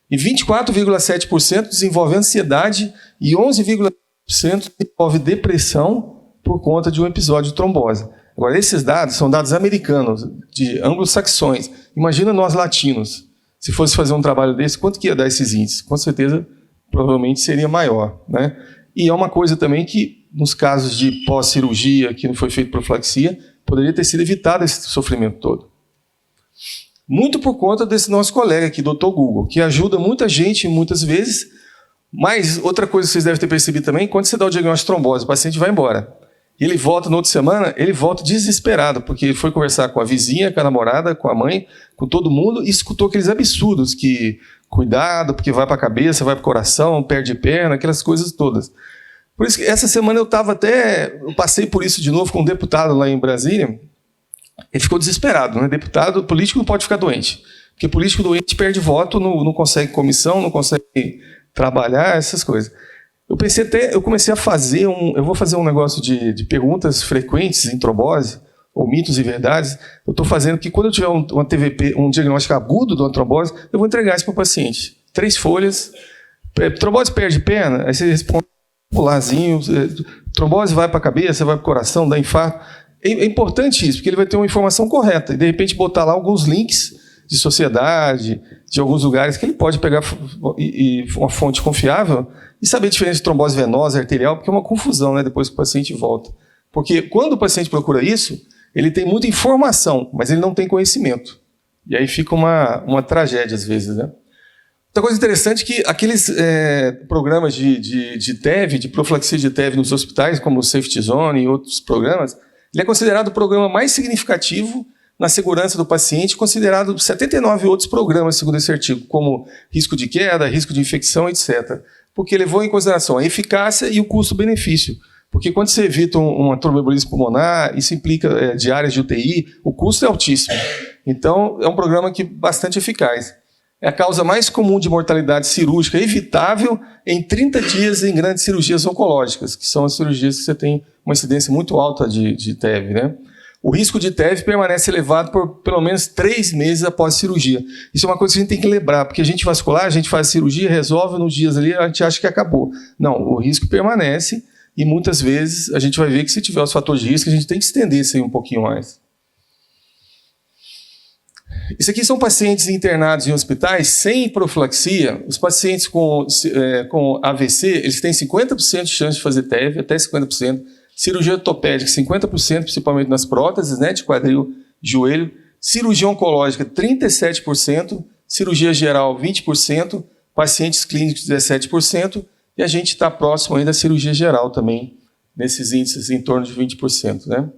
E 24,7% desenvolve ansiedade e 11,7% desenvolve depressão por conta de um episódio de trombose. Agora, esses dados são dados americanos, de anglo-saxões. Imagina nós latinos, se fosse fazer um trabalho desse, quanto que ia dar esses índices? Com certeza, provavelmente seria maior, né? E é uma coisa também que, nos casos de pós-cirurgia, que não foi feita profilaxia, poderia ter sido evitado esse sofrimento todo. Muito por conta desse nosso colega aqui, Dr. Google, que ajuda muita gente muitas vezes, mas outra coisa que vocês devem ter percebido também, quando você dá o diagnóstico de trombose, o paciente vai embora. E ele volta na outra semana, ele volta desesperado, porque ele foi conversar com a vizinha, com a namorada, com a mãe, com todo mundo, e escutou aqueles absurdos, que cuidado, porque vai para a cabeça, vai para o coração, perde perna, aquelas coisas todas. Por isso que essa semana eu passei por isso de novo com um deputado lá em Brasília, ele ficou desesperado, né? Deputado, político não pode ficar doente, porque político doente perde voto, não consegue comissão, não consegue trabalhar, essas coisas. Eu comecei a fazer eu vou fazer um negócio de perguntas frequentes em trombose, ou mitos e verdades. Eu estou fazendo que quando eu tiver uma TVP, um diagnóstico agudo de uma trombose, eu vou entregar isso para o paciente. 3 folhas. Trombose perde perna? Aí você responde pularzinho. Trombose vai para a cabeça, vai para o coração, dá infarto. É importante isso, porque ele vai ter uma informação correta. E de repente botar lá alguns links de sociedade, de alguns lugares que ele pode pegar uma fonte confiável e saber a diferença de trombose venosa e arterial, porque é uma confusão, né, depois que o paciente volta. Porque quando o paciente procura isso, ele tem muita informação, mas ele não tem conhecimento. E aí fica uma tragédia às vezes, né? Outra coisa interessante é que aqueles programas de TEV, de profilaxia de TEV nos hospitais, como o Safety Zone e outros programas, ele é considerado o programa mais significativo na segurança do paciente, considerado 79 outros programas, segundo esse artigo, como risco de queda, risco de infecção, etc. Porque levou em consideração a eficácia e o custo-benefício. Porque quando você evita uma tromboembolismo pulmonar, isso implica diárias de UTI, o custo é altíssimo. Então, é um programa bastante eficaz. é a causa mais comum de mortalidade cirúrgica evitável em 30 dias em grandes cirurgias oncológicas, que são as cirurgias que você tem uma incidência muito alta de TEV, né? O risco de TEV permanece elevado por pelo menos 3 meses após a cirurgia. Isso é uma coisa que a gente tem que lembrar, porque a gente vascular, a gente faz a cirurgia, resolve nos dias ali, a gente acha que acabou. Não, o risco permanece e muitas vezes a gente vai ver que se tiver os fatores de risco, a gente tem que estender isso aí um pouquinho mais. Isso aqui são pacientes internados em hospitais sem profilaxia. Os pacientes com AVC, eles têm 50% de chance de fazer TEV, até 50%. Cirurgia ortopédica, 50%, principalmente nas próteses, né, de quadril, joelho. Cirurgia oncológica, 37%. Cirurgia geral, 20%. Pacientes clínicos, 17%. E a gente está próximo ainda da cirurgia geral também, nesses índices em torno de 20%, né?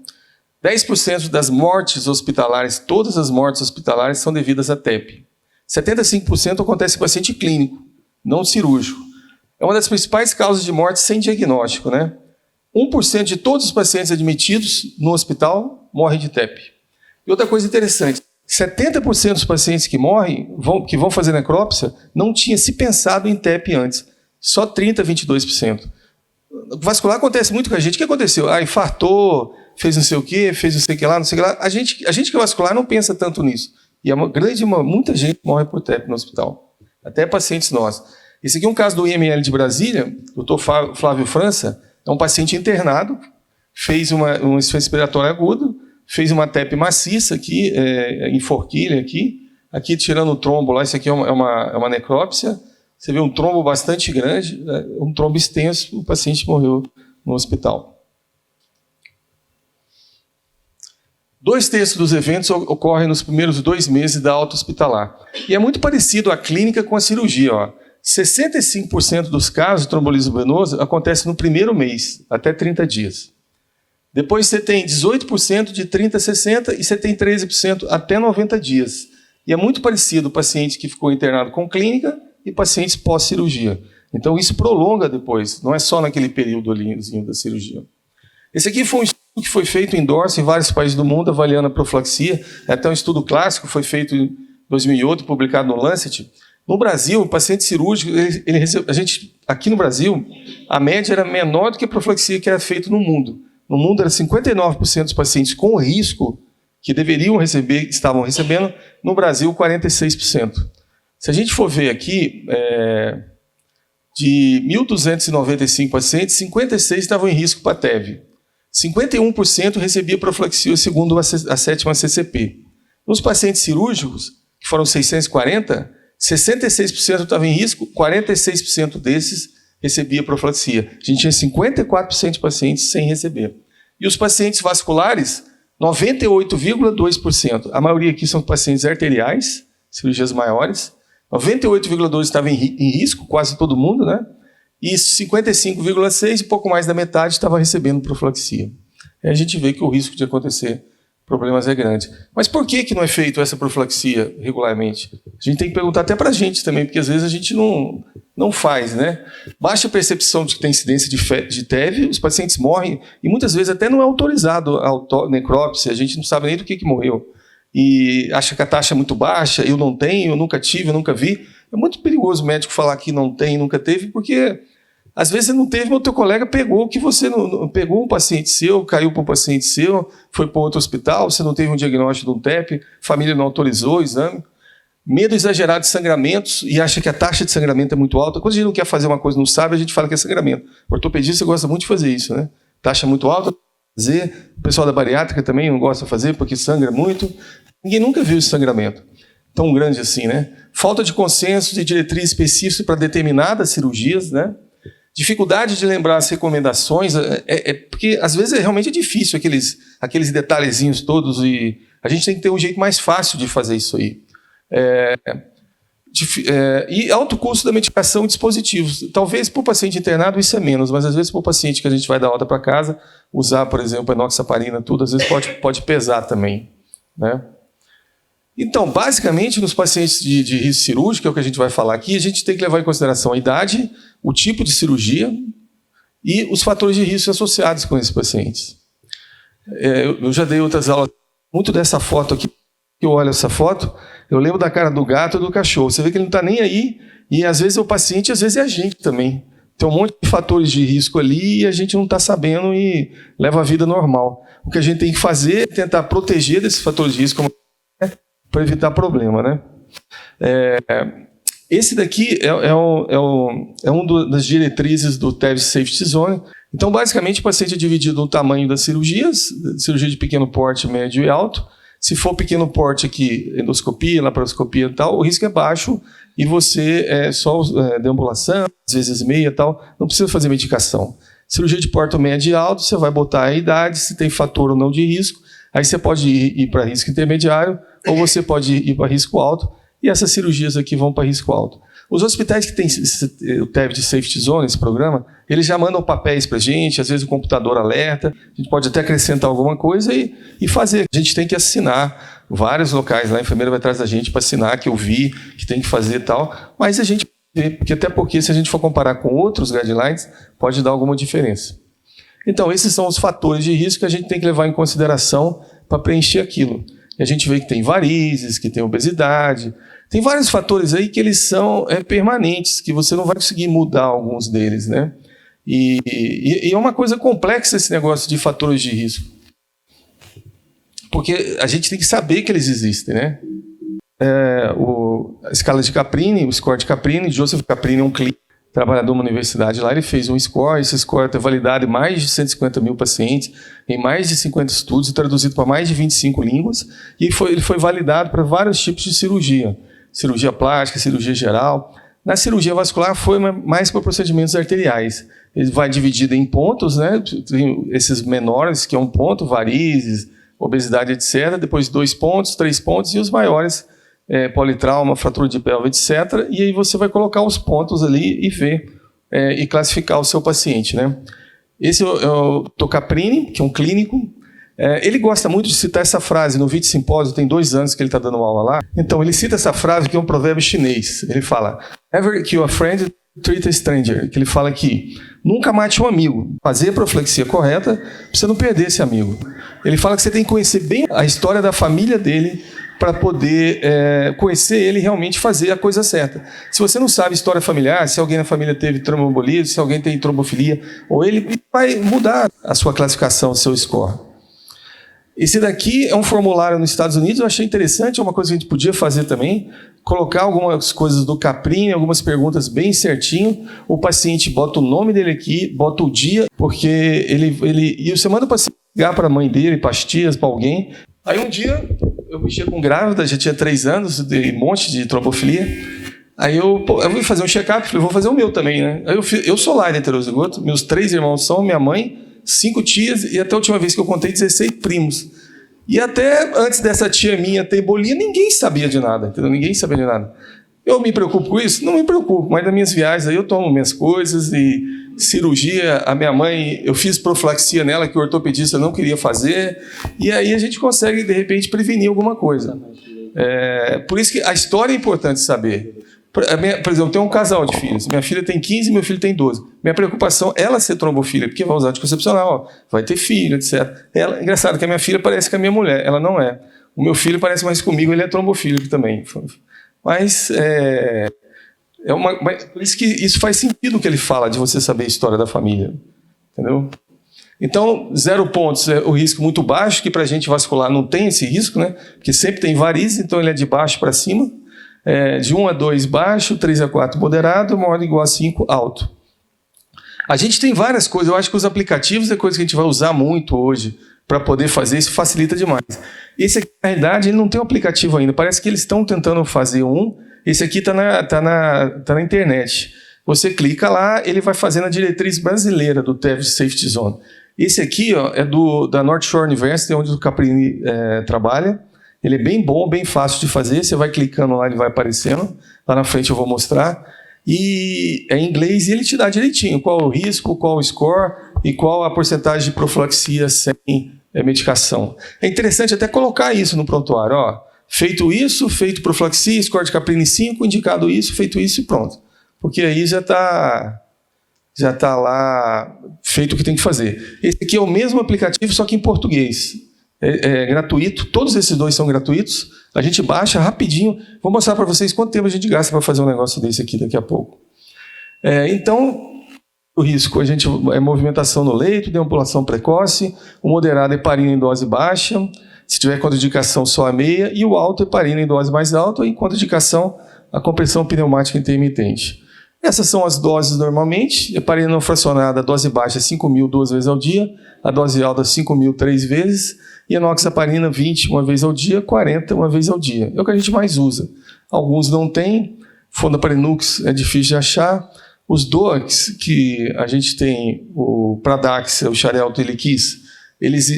10% das mortes hospitalares, todas as mortes hospitalares são devidas a TEP. 75% acontece em paciente clínico, não cirúrgico. É uma das principais causas de morte sem diagnóstico, né? 1% de todos os pacientes admitidos no hospital morrem de TEP. E outra coisa interessante, 70% dos pacientes que morrem, que vão fazer necrópsia, não tinha se pensado em TEP antes. Só 30%, 22%. O vascular acontece muito com a gente. O que aconteceu? Infartou, fez não sei o quê, fez não sei o que lá, não sei o que lá. A gente que é vascular não pensa tanto nisso. E muita gente morre por TEP no hospital. Até pacientes nossos. Esse aqui é um caso do IML de Brasília, Dr. Flávio França, é um paciente internado, fez um insuficiência respiratória aguda, fez uma TEP maciça aqui, em forquilha aqui tirando o trombo lá, isso aqui é uma necrópsia. Você vê um trombo bastante grande, um trombo extenso, o paciente morreu no hospital. 2/3 dos eventos ocorrem nos primeiros 2 meses da alta hospitalar. E é muito parecido a clínica com a cirurgia. Ó. 65% dos casos de trombolismo venoso acontece no primeiro mês, até 30 dias. Depois você tem 18% de 30 a 60 e você tem 13% até 90 dias. E é muito parecido o paciente que ficou internado com clínica e pacientes pós-cirurgia. Então isso prolonga depois, não é só naquele período ali da cirurgia. Esse aqui foi um estudo que foi feito em Dorset, em vários países do mundo, avaliando a profilaxia. É até um estudo clássico, foi feito em 2008, publicado no Lancet. No Brasil, o paciente cirúrgico, aqui no Brasil, a média era menor do que a profilaxia que era feita no mundo. No mundo, era 59% dos pacientes com risco que deveriam receber, estavam recebendo. No Brasil, 46%. Se a gente for ver aqui, de 1.295 pacientes, 56 estavam em risco para TEV. 51% recebia profilaxia segundo a 7ª CCP. Nos pacientes cirúrgicos, que foram 640, 66% estavam em risco, 46% desses recebia profilaxia. A gente tinha 54% de pacientes sem receber. E os pacientes vasculares, 98,2%. A maioria aqui são pacientes arteriais, cirurgias maiores. 98,2% estavam em risco, quase todo mundo, né? E 55,6%, e pouco mais da metade, estava recebendo profilaxia. Aí a gente vê que o risco de acontecer problemas é grande. Mas por que não é feito essa profilaxia regularmente? A gente tem que perguntar até para a gente também, porque às vezes a gente não faz, né? Baixa percepção de que tem incidência de TEV, os pacientes morrem, e muitas vezes até não é autorizado a necrópsia, a gente não sabe nem do que morreu. E acha que a taxa é muito baixa, eu não tenho, eu nunca tive, eu nunca vi. É muito perigoso o médico falar que não tem, nunca teve, porque às vezes você não teve, mas o teu colega pegou que você não pegou um paciente seu, caiu para um paciente seu, foi para outro hospital, você não teve um diagnóstico de um TEP, família não autorizou o exame. Medo exagerado de sangramentos e acha que a taxa de sangramento é muito alta. Quando a gente não quer fazer uma coisa, não sabe, a gente fala que é sangramento. O ortopedista gosta muito de fazer isso, né? Taxa muito alta, fazer. O pessoal da bariátrica também não gosta de fazer porque sangra muito. Ninguém nunca viu esse sangramento tão grande assim, né? Falta de consenso de diretriz específica para determinadas cirurgias, né? Dificuldade de lembrar as recomendações, porque às vezes realmente é difícil aqueles detalhezinhos todos e a gente tem que ter um jeito mais fácil de fazer isso aí. E alto custo da medicação e dispositivos. Talvez para o paciente internado isso é menos, mas às vezes para o paciente que a gente vai dar alta para casa, usar, por exemplo, enoxaparina, tudo, às vezes pode pesar também, né? Então, basicamente, nos pacientes de risco cirúrgico, que é o que a gente vai falar aqui, a gente tem que levar em consideração a idade, o tipo de cirurgia e os fatores de risco associados com esses pacientes. Eu já dei outras aulas, muito dessa foto aqui, que eu olho essa foto, eu lembro da cara do gato e do cachorro. Você vê que ele não está nem aí, e às vezes é o paciente, às vezes é a gente também. Tem um monte de fatores de risco ali e a gente não está sabendo e leva a vida normal. O que a gente tem que fazer é tentar proteger desses fatores de risco para evitar problema, né? Esse daqui é uma das diretrizes do TEVS Safety Zone. Então, basicamente, o paciente é dividido no tamanho das cirurgias, cirurgia de pequeno porte, médio e alto. Se for pequeno porte aqui, endoscopia, laparoscopia e tal, o risco é baixo e você só deambulação, às vezes meia e tal, não precisa fazer medicação. Cirurgia de porte médio e alto, você vai botar a idade, se tem fator ou não de risco, aí você pode ir para risco intermediário ou você pode ir para risco alto, e essas cirurgias aqui vão para risco alto. Os hospitais que têm o TEVS Safety Zone, esse programa, eles já mandam papéis para a gente, às vezes o computador alerta, a gente pode até acrescentar alguma coisa e fazer. A gente tem que assinar vários locais lá, a enfermeira vai atrás da gente para assinar que eu vi, que tem que fazer e tal, mas a gente vê, porque se a gente for comparar com outros guidelines, pode dar alguma diferença. Então, esses são os fatores de risco que a gente tem que levar em consideração para preencher aquilo. E a gente vê que tem varizes, que tem obesidade, tem vários fatores aí que eles são permanentes, que você não vai conseguir mudar alguns deles, né? E é uma coisa complexa esse negócio de fatores de risco. Porque a gente tem que saber que eles existem, né? A escala de Caprini, o score de Caprini, Joseph Caprini é um clínico, trabalhador de uma universidade lá, ele fez um score, esse score tem validado em mais de 150 mil pacientes, em mais de 50 estudos, traduzido para mais de 25 línguas, e ele foi validado para vários tipos de cirurgia. Cirurgia plástica, cirurgia geral. Na cirurgia vascular foi mais para procedimentos arteriais. Ele vai dividido em pontos, né? Tem esses menores, que é um ponto, varizes, obesidade, etc. Depois 2 pontos, 3 pontos, e os maiores, politrauma, fratura de pelve, etc. E aí você vai colocar os pontos ali e ver, e classificar o seu paciente, né? Esse é o Caprini, que é um clínico. Ele gosta muito de citar essa frase no VIT Simpósio, tem 2 anos que ele está dando aula lá. Então, ele cita essa frase que é um provérbio chinês. Ele fala, "Never kill a friend, treat a stranger." Que ele fala que nunca mate um amigo. Fazer a profilexia correta para você não perder esse amigo. Ele fala que você tem que conhecer bem a história da família dele para poder conhecer ele e realmente fazer a coisa certa. Se você não sabe história familiar, se alguém na família teve tromboembolismo, se alguém tem trombofilia, ou ele vai mudar a sua classificação, o seu score. Esse daqui é um formulário nos Estados Unidos, eu achei interessante, é uma coisa que a gente podia fazer também, colocar algumas coisas do Caprini, algumas perguntas bem certinho, o paciente bota o nome dele aqui, bota o dia, porque e você manda o paciente ligar para a mãe dele, para as tias, para alguém. Aí um dia, eu mexia com grávida, já tinha 3 anos, de um monte de trombofilia, aí eu vou fazer um check-up, falei, vou fazer o meu também, né? Aí eu sou lá de heterozigoto, meus 3 irmãos são, minha mãe, 5 tias, e até a última vez que eu contei, 16 primos. E até antes dessa tia minha ter bolinha, ninguém sabia de nada, entendeu? Ninguém sabia de nada. Eu me preocupo com isso? Não me preocupo, mas nas minhas viagens aí eu tomo minhas coisas, e cirurgia, a minha mãe, eu fiz profilaxia nela que o ortopedista não queria fazer, e aí a gente consegue, de repente, prevenir alguma coisa. Por isso que a história é importante saber. Por exemplo, tem um casal de filhos. Minha filha tem 15, meu filho tem 12. Minha preocupação é ela ser trombofílica, porque vai usar anticoncepcional, vai ter filho, etc. Engraçado que a minha filha parece com a minha mulher, ela não é. O meu filho parece mais comigo, ele é trombofílico também. Mas por isso que isso faz sentido o que ele fala, de você saber a história da família. Entendeu? Então, 0 pontos é o risco muito baixo, que para a gente vascular não tem esse risco, né? Porque sempre tem varizes, então ele é de baixo para cima. De 1 a 2 baixo, 3 a 4 moderado, maior ou igual a 5 alto. A gente tem várias coisas, eu acho que os aplicativos é coisa que a gente vai usar muito hoje para poder fazer, isso facilita demais. Esse aqui, na realidade, ele não tem um aplicativo ainda, parece que eles estão tentando fazer um, esse aqui está na internet. Você clica lá, ele vai fazer na diretriz brasileira do TEVS Safety Zone. Esse aqui é da North Shore University, onde o Caprini trabalha. Ele é bem bom, bem fácil de fazer. Você vai clicando lá, ele vai aparecendo. Lá na frente eu vou mostrar. E é em inglês e ele te dá direitinho qual o risco, qual o score e qual a porcentagem de profilaxia sem medicação. É interessante até colocar isso no prontuário. Ó, feito isso, feito profilaxia, score de Caprini 5, indicado isso, feito isso e pronto. Porque aí já está lá feito o que tem que fazer. Esse aqui é o mesmo aplicativo, só que em português. é gratuito, todos esses dois são gratuitos, a gente baixa rapidinho, vou mostrar para vocês quanto tempo a gente gasta para fazer um negócio desse aqui daqui a pouco. Então, o risco, a gente é movimentação no leito, deambulação precoce, o moderado heparina em dose baixa, se tiver contraindicação só a meia, e o alto heparina em dose mais alta, e contraindicação a compressão pneumática intermitente. Essas são as doses normalmente, heparina não fracionada, a dose baixa 5.000 2 vezes ao dia, a dose alta 5.000 3 vezes, e a enoxaparina 20 uma vez ao dia, 40 uma vez ao dia. É o que a gente mais usa. Alguns não têm, fondaparinux é difícil de achar. Os DOACs, que a gente tem, o Pradaxa, o Xarelto e o Eliquis, eles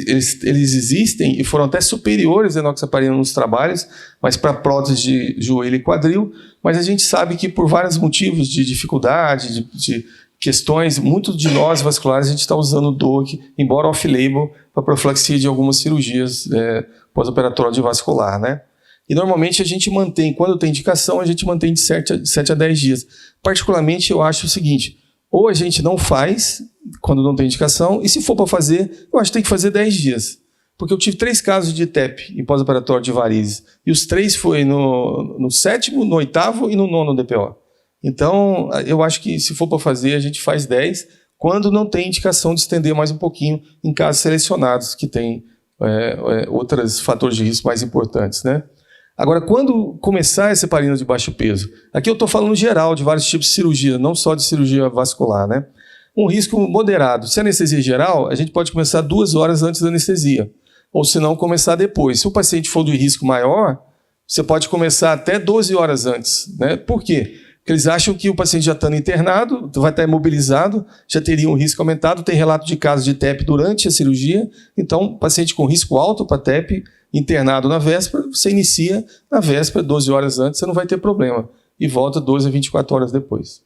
existem e foram até superiores à enoxaparina nos trabalhos, mas para prótese de joelho e quadril. Mas a gente sabe que por vários motivos de dificuldade, de questões, muito de nós vasculares, a gente está usando o DOAC, embora off-label, para profilaxia de algumas cirurgias pós-operatórias de vascular, né? E normalmente a gente mantém, quando tem indicação, a gente mantém de 7 a 10 dias. Particularmente eu acho o seguinte, ou a gente não faz, quando não tem indicação, e se for para fazer, eu acho que tem que fazer 10 dias. Porque eu tive 3 casos de TEP em pós-operatório de varizes, e os 3 foi no 7º, no 8º e no 9º DPO. Então, eu acho que se for para fazer, a gente faz 10, quando não tem indicação de estender mais um pouquinho em casos selecionados, que tem outros fatores de risco mais importantes, né? Agora, quando começar essa heparina de baixo peso, aqui eu estou falando geral de vários tipos de cirurgia, não só de cirurgia vascular, né? Um risco moderado. Se é anestesia geral, a gente pode começar 2 horas antes da anestesia, ou se não, começar depois. Se o paciente for de risco maior, você pode começar até 12 horas antes, né? Por quê? Porque eles acham que o paciente já estando internado, vai estar imobilizado, já teria um risco aumentado, tem relato de casos de TEP durante a cirurgia, então, paciente com risco alto para TEP, internado na véspera, você inicia na véspera, 12 horas antes, você não vai ter problema. E volta 12 a 24 horas depois.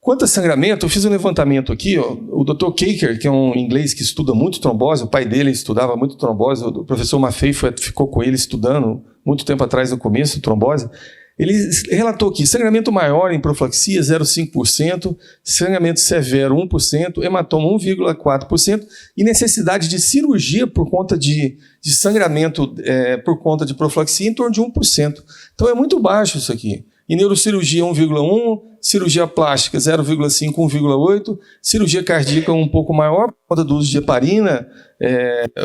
Quanto a sangramento, eu fiz um levantamento aqui, ó, o Dr. Caker, que é um inglês que estuda muito trombose, o pai dele estudava muito trombose, o professor Maffei ficou com ele estudando muito tempo atrás, no começo, trombose. Ele relatou aqui, sangramento maior em profilaxia, 0,5%, sangramento severo, 1%, hematoma, 1,4%, e necessidade de cirurgia por conta de sangramento por conta de profilaxia em torno de 1%. Então é muito baixo isso aqui. Em neurocirurgia, 1,1%, cirurgia plástica, 0,5%, 1,8%, cirurgia cardíaca um pouco maior, por conta do uso de heparina,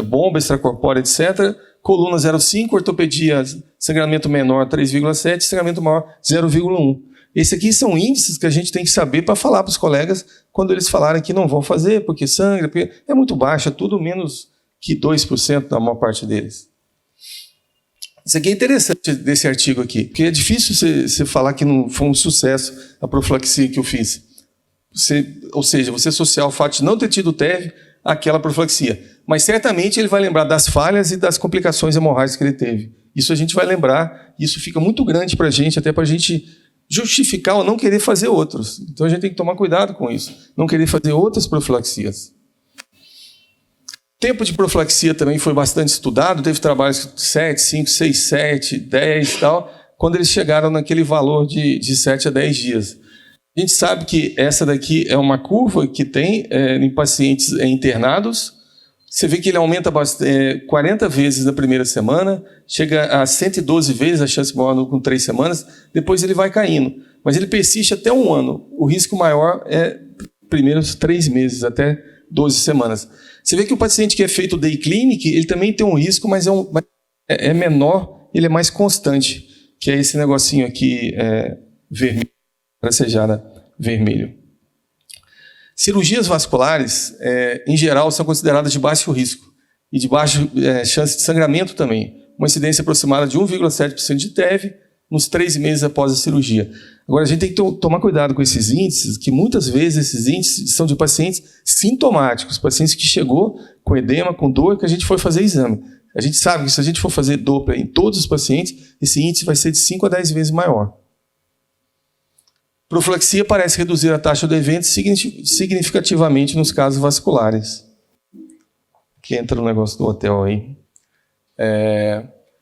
bomba extracorpórea, etc., coluna 0,5, ortopedia, sangramento menor 3,7, sangramento maior 0,1. Esses aqui são índices que a gente tem que saber para falar para os colegas quando eles falarem que não vão fazer, porque sangra, porque é muito baixo, é tudo menos que 2% na maior parte deles. Isso aqui é interessante desse artigo aqui, porque é difícil você falar que não foi um sucesso a profilaxia que eu fiz. Ou seja, você associar o fato de não ter tido TEV àquela profilaxia. Mas certamente ele vai lembrar das falhas e das complicações hemorrágicas que ele teve. Isso a gente vai lembrar, isso fica muito grande para a gente, até para a gente justificar ou não querer fazer outros. Então a gente tem que tomar cuidado com isso, não querer fazer outras profilaxias. O tempo de profilaxia também foi bastante estudado, teve trabalhos 7, 5, 6, 7, 10 e tal, quando eles chegaram naquele valor de 7 a 10 dias. A gente sabe que essa daqui é uma curva que tem em pacientes internados. Você vê que ele aumenta 40 vezes na primeira semana, chega a 112 vezes a chance maior com 3 semanas, depois ele vai caindo. Mas ele persiste até 1 ano. O risco maior é primeiros 3 meses, até 12 semanas. Você vê que o paciente que é feito day clinic, ele também tem um risco, mas é menor, ele é mais constante, que é esse negocinho aqui vermelho, tracejada vermelho. Cirurgias vasculares, em geral, são consideradas de baixo risco e de baixa chance de sangramento também. Uma incidência aproximada de 1,7% de TEV nos 3 meses após a cirurgia. Agora, a gente tem que tomar cuidado com esses índices, que muitas vezes esses índices são de pacientes sintomáticos, pacientes que chegou com edema, com dor, que a gente foi fazer exame. A gente sabe que se a gente for fazer Doppler em todos os pacientes, esse índice vai ser de 5 a 10 vezes maior. Profilaxia parece reduzir a taxa do evento significativamente nos casos vasculares. Que entra no negócio do hotel aí.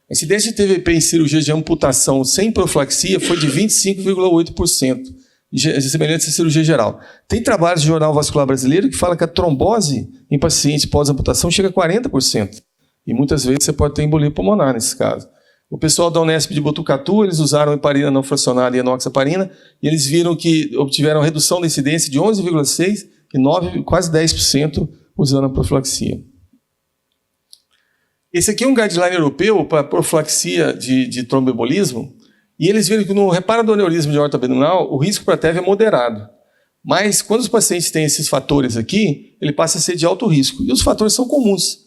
A incidência de TVP em cirurgia de amputação sem profilaxia foi de 25,8%, semelhante à cirurgia geral. Tem trabalhos do Jornal Vascular Brasileiro que fala que a trombose em pacientes pós-amputação chega a 40%. E muitas vezes você pode ter embolia pulmonar nesse caso. O pessoal da Unesp de Botucatu, eles usaram heparina não fracionada e enoxaparina, e eles viram que obtiveram redução da incidência de 11,6% e 9%, quase 10% usando a profilaxia. Esse aqui é um guideline europeu para profilaxia de tromboembolismo, e eles viram que no reparo do aneurisma de aorta abdominal, o risco para TEV é moderado. Mas quando os pacientes têm esses fatores aqui, ele passa a ser de alto risco. E os fatores são comuns.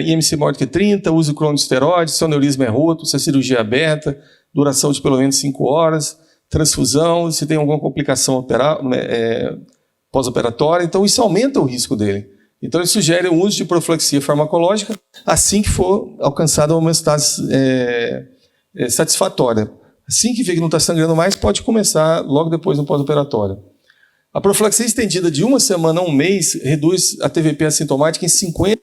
IMC maior do que 30, uso crônico de esteroides, se o aneurisma é roto, se a cirurgia é aberta, duração de pelo menos 5 horas, transfusão, se tem alguma complicação pós-operatória. Então, isso aumenta o risco dele. Então, ele sugere o uso de profilaxia farmacológica assim que for alcançada uma homeostase satisfatória. Assim que vê que não está sangrando mais, pode começar logo depois no pós-operatório. A profilaxia estendida de 1 semana a 1 mês reduz a TVP assintomática em 50%,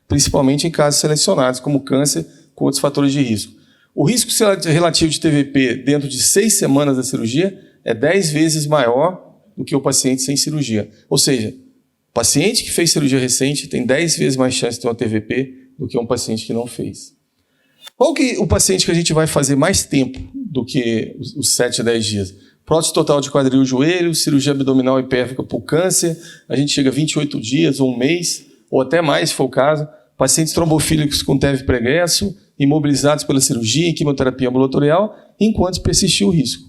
principalmente em casos selecionados, como câncer, com outros fatores de risco. O risco relativo de TVP dentro de 6 semanas da cirurgia é 10 vezes maior do que o paciente sem cirurgia. Ou seja, o paciente que fez cirurgia recente tem 10 vezes mais chance de ter uma TVP do que um paciente que não fez. Qual que é o paciente que a gente vai fazer mais tempo do que os 7 a 10 dias? Prótese total de quadril e joelho, cirurgia abdominal e pélvica por câncer, a gente chega a 28 dias ou 1 mês, ou até mais, se for o caso. Pacientes trombofílicos com TEV pregresso, imobilizados pela cirurgia e quimioterapia ambulatorial, enquanto persistir o risco.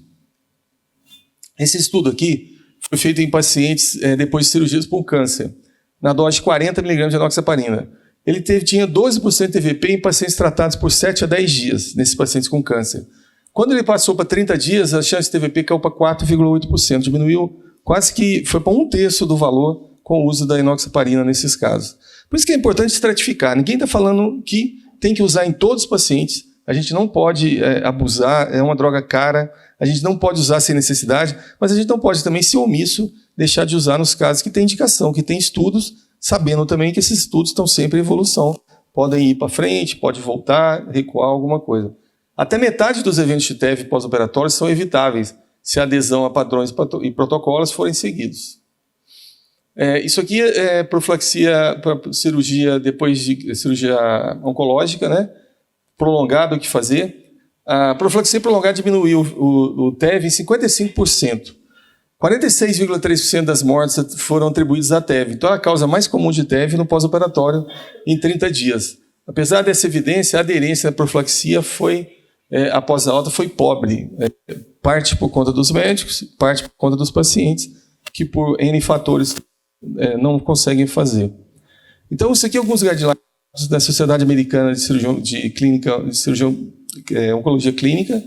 Esse estudo aqui foi feito em pacientes depois de cirurgias por câncer, na dose de 40 mg de enoxaparina. Ele tinha 12% de TVP em pacientes tratados por 7 a 10 dias, nesses pacientes com câncer. Quando ele passou para 30 dias, a chance de TVP caiu para 4,8%, diminuiu quase que, foi para 1/3 do valor com o uso da enoxaparina nesses casos. Por isso que é importante estratificar. Ninguém está falando que tem que usar em todos os pacientes. A gente não pode abusar, é uma droga cara, a gente não pode usar sem necessidade, mas a gente não pode também ser omisso, deixar de usar nos casos que tem indicação, que tem estudos, sabendo também que esses estudos estão sempre em evolução. Podem ir para frente, pode voltar, recuar alguma coisa. Até metade dos eventos de TEV pós-operatórios são evitáveis se a adesão a padrões e protocolos forem seguidos. Isso aqui é profilaxia para cirurgia depois de cirurgia oncológica, né? Prolongado, o que fazer? A profilaxia prolongada diminuiu o TEV em 55%. 46,3% das mortes foram atribuídas à TEV. Então, é a causa mais comum de TEV no pós-operatório em 30 dias. Apesar dessa evidência, a aderência à profilaxia após a alta foi pobre. Parte por conta dos médicos, parte por conta dos pacientes, que por N fatores não conseguem fazer. Então, isso aqui é alguns guidelines da Sociedade Americana de Oncologia Clínica.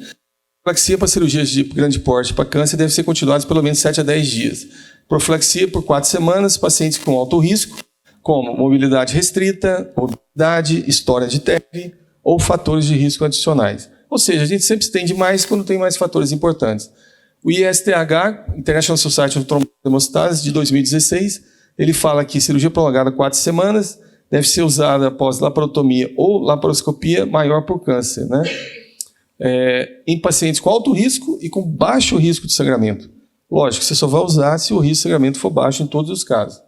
Profilaxia para cirurgias de grande porte para câncer deve ser continuada pelo menos 7 a 10 dias. Profilaxia por 4 semanas, pacientes com alto risco, como mobilidade restrita, obesidade, história de TEV ou fatores de risco adicionais. Ou seja, a gente sempre estende mais quando tem mais fatores importantes. O ISTH, International Society of Thrombohemostasis, de 2016, ele fala que cirurgia prolongada 4 semanas deve ser usada após laparotomia ou laparoscopia maior por câncer, né? Em pacientes com alto risco e com baixo risco de sangramento. Lógico, você só vai usar se o risco de sangramento for baixo em todos os casos.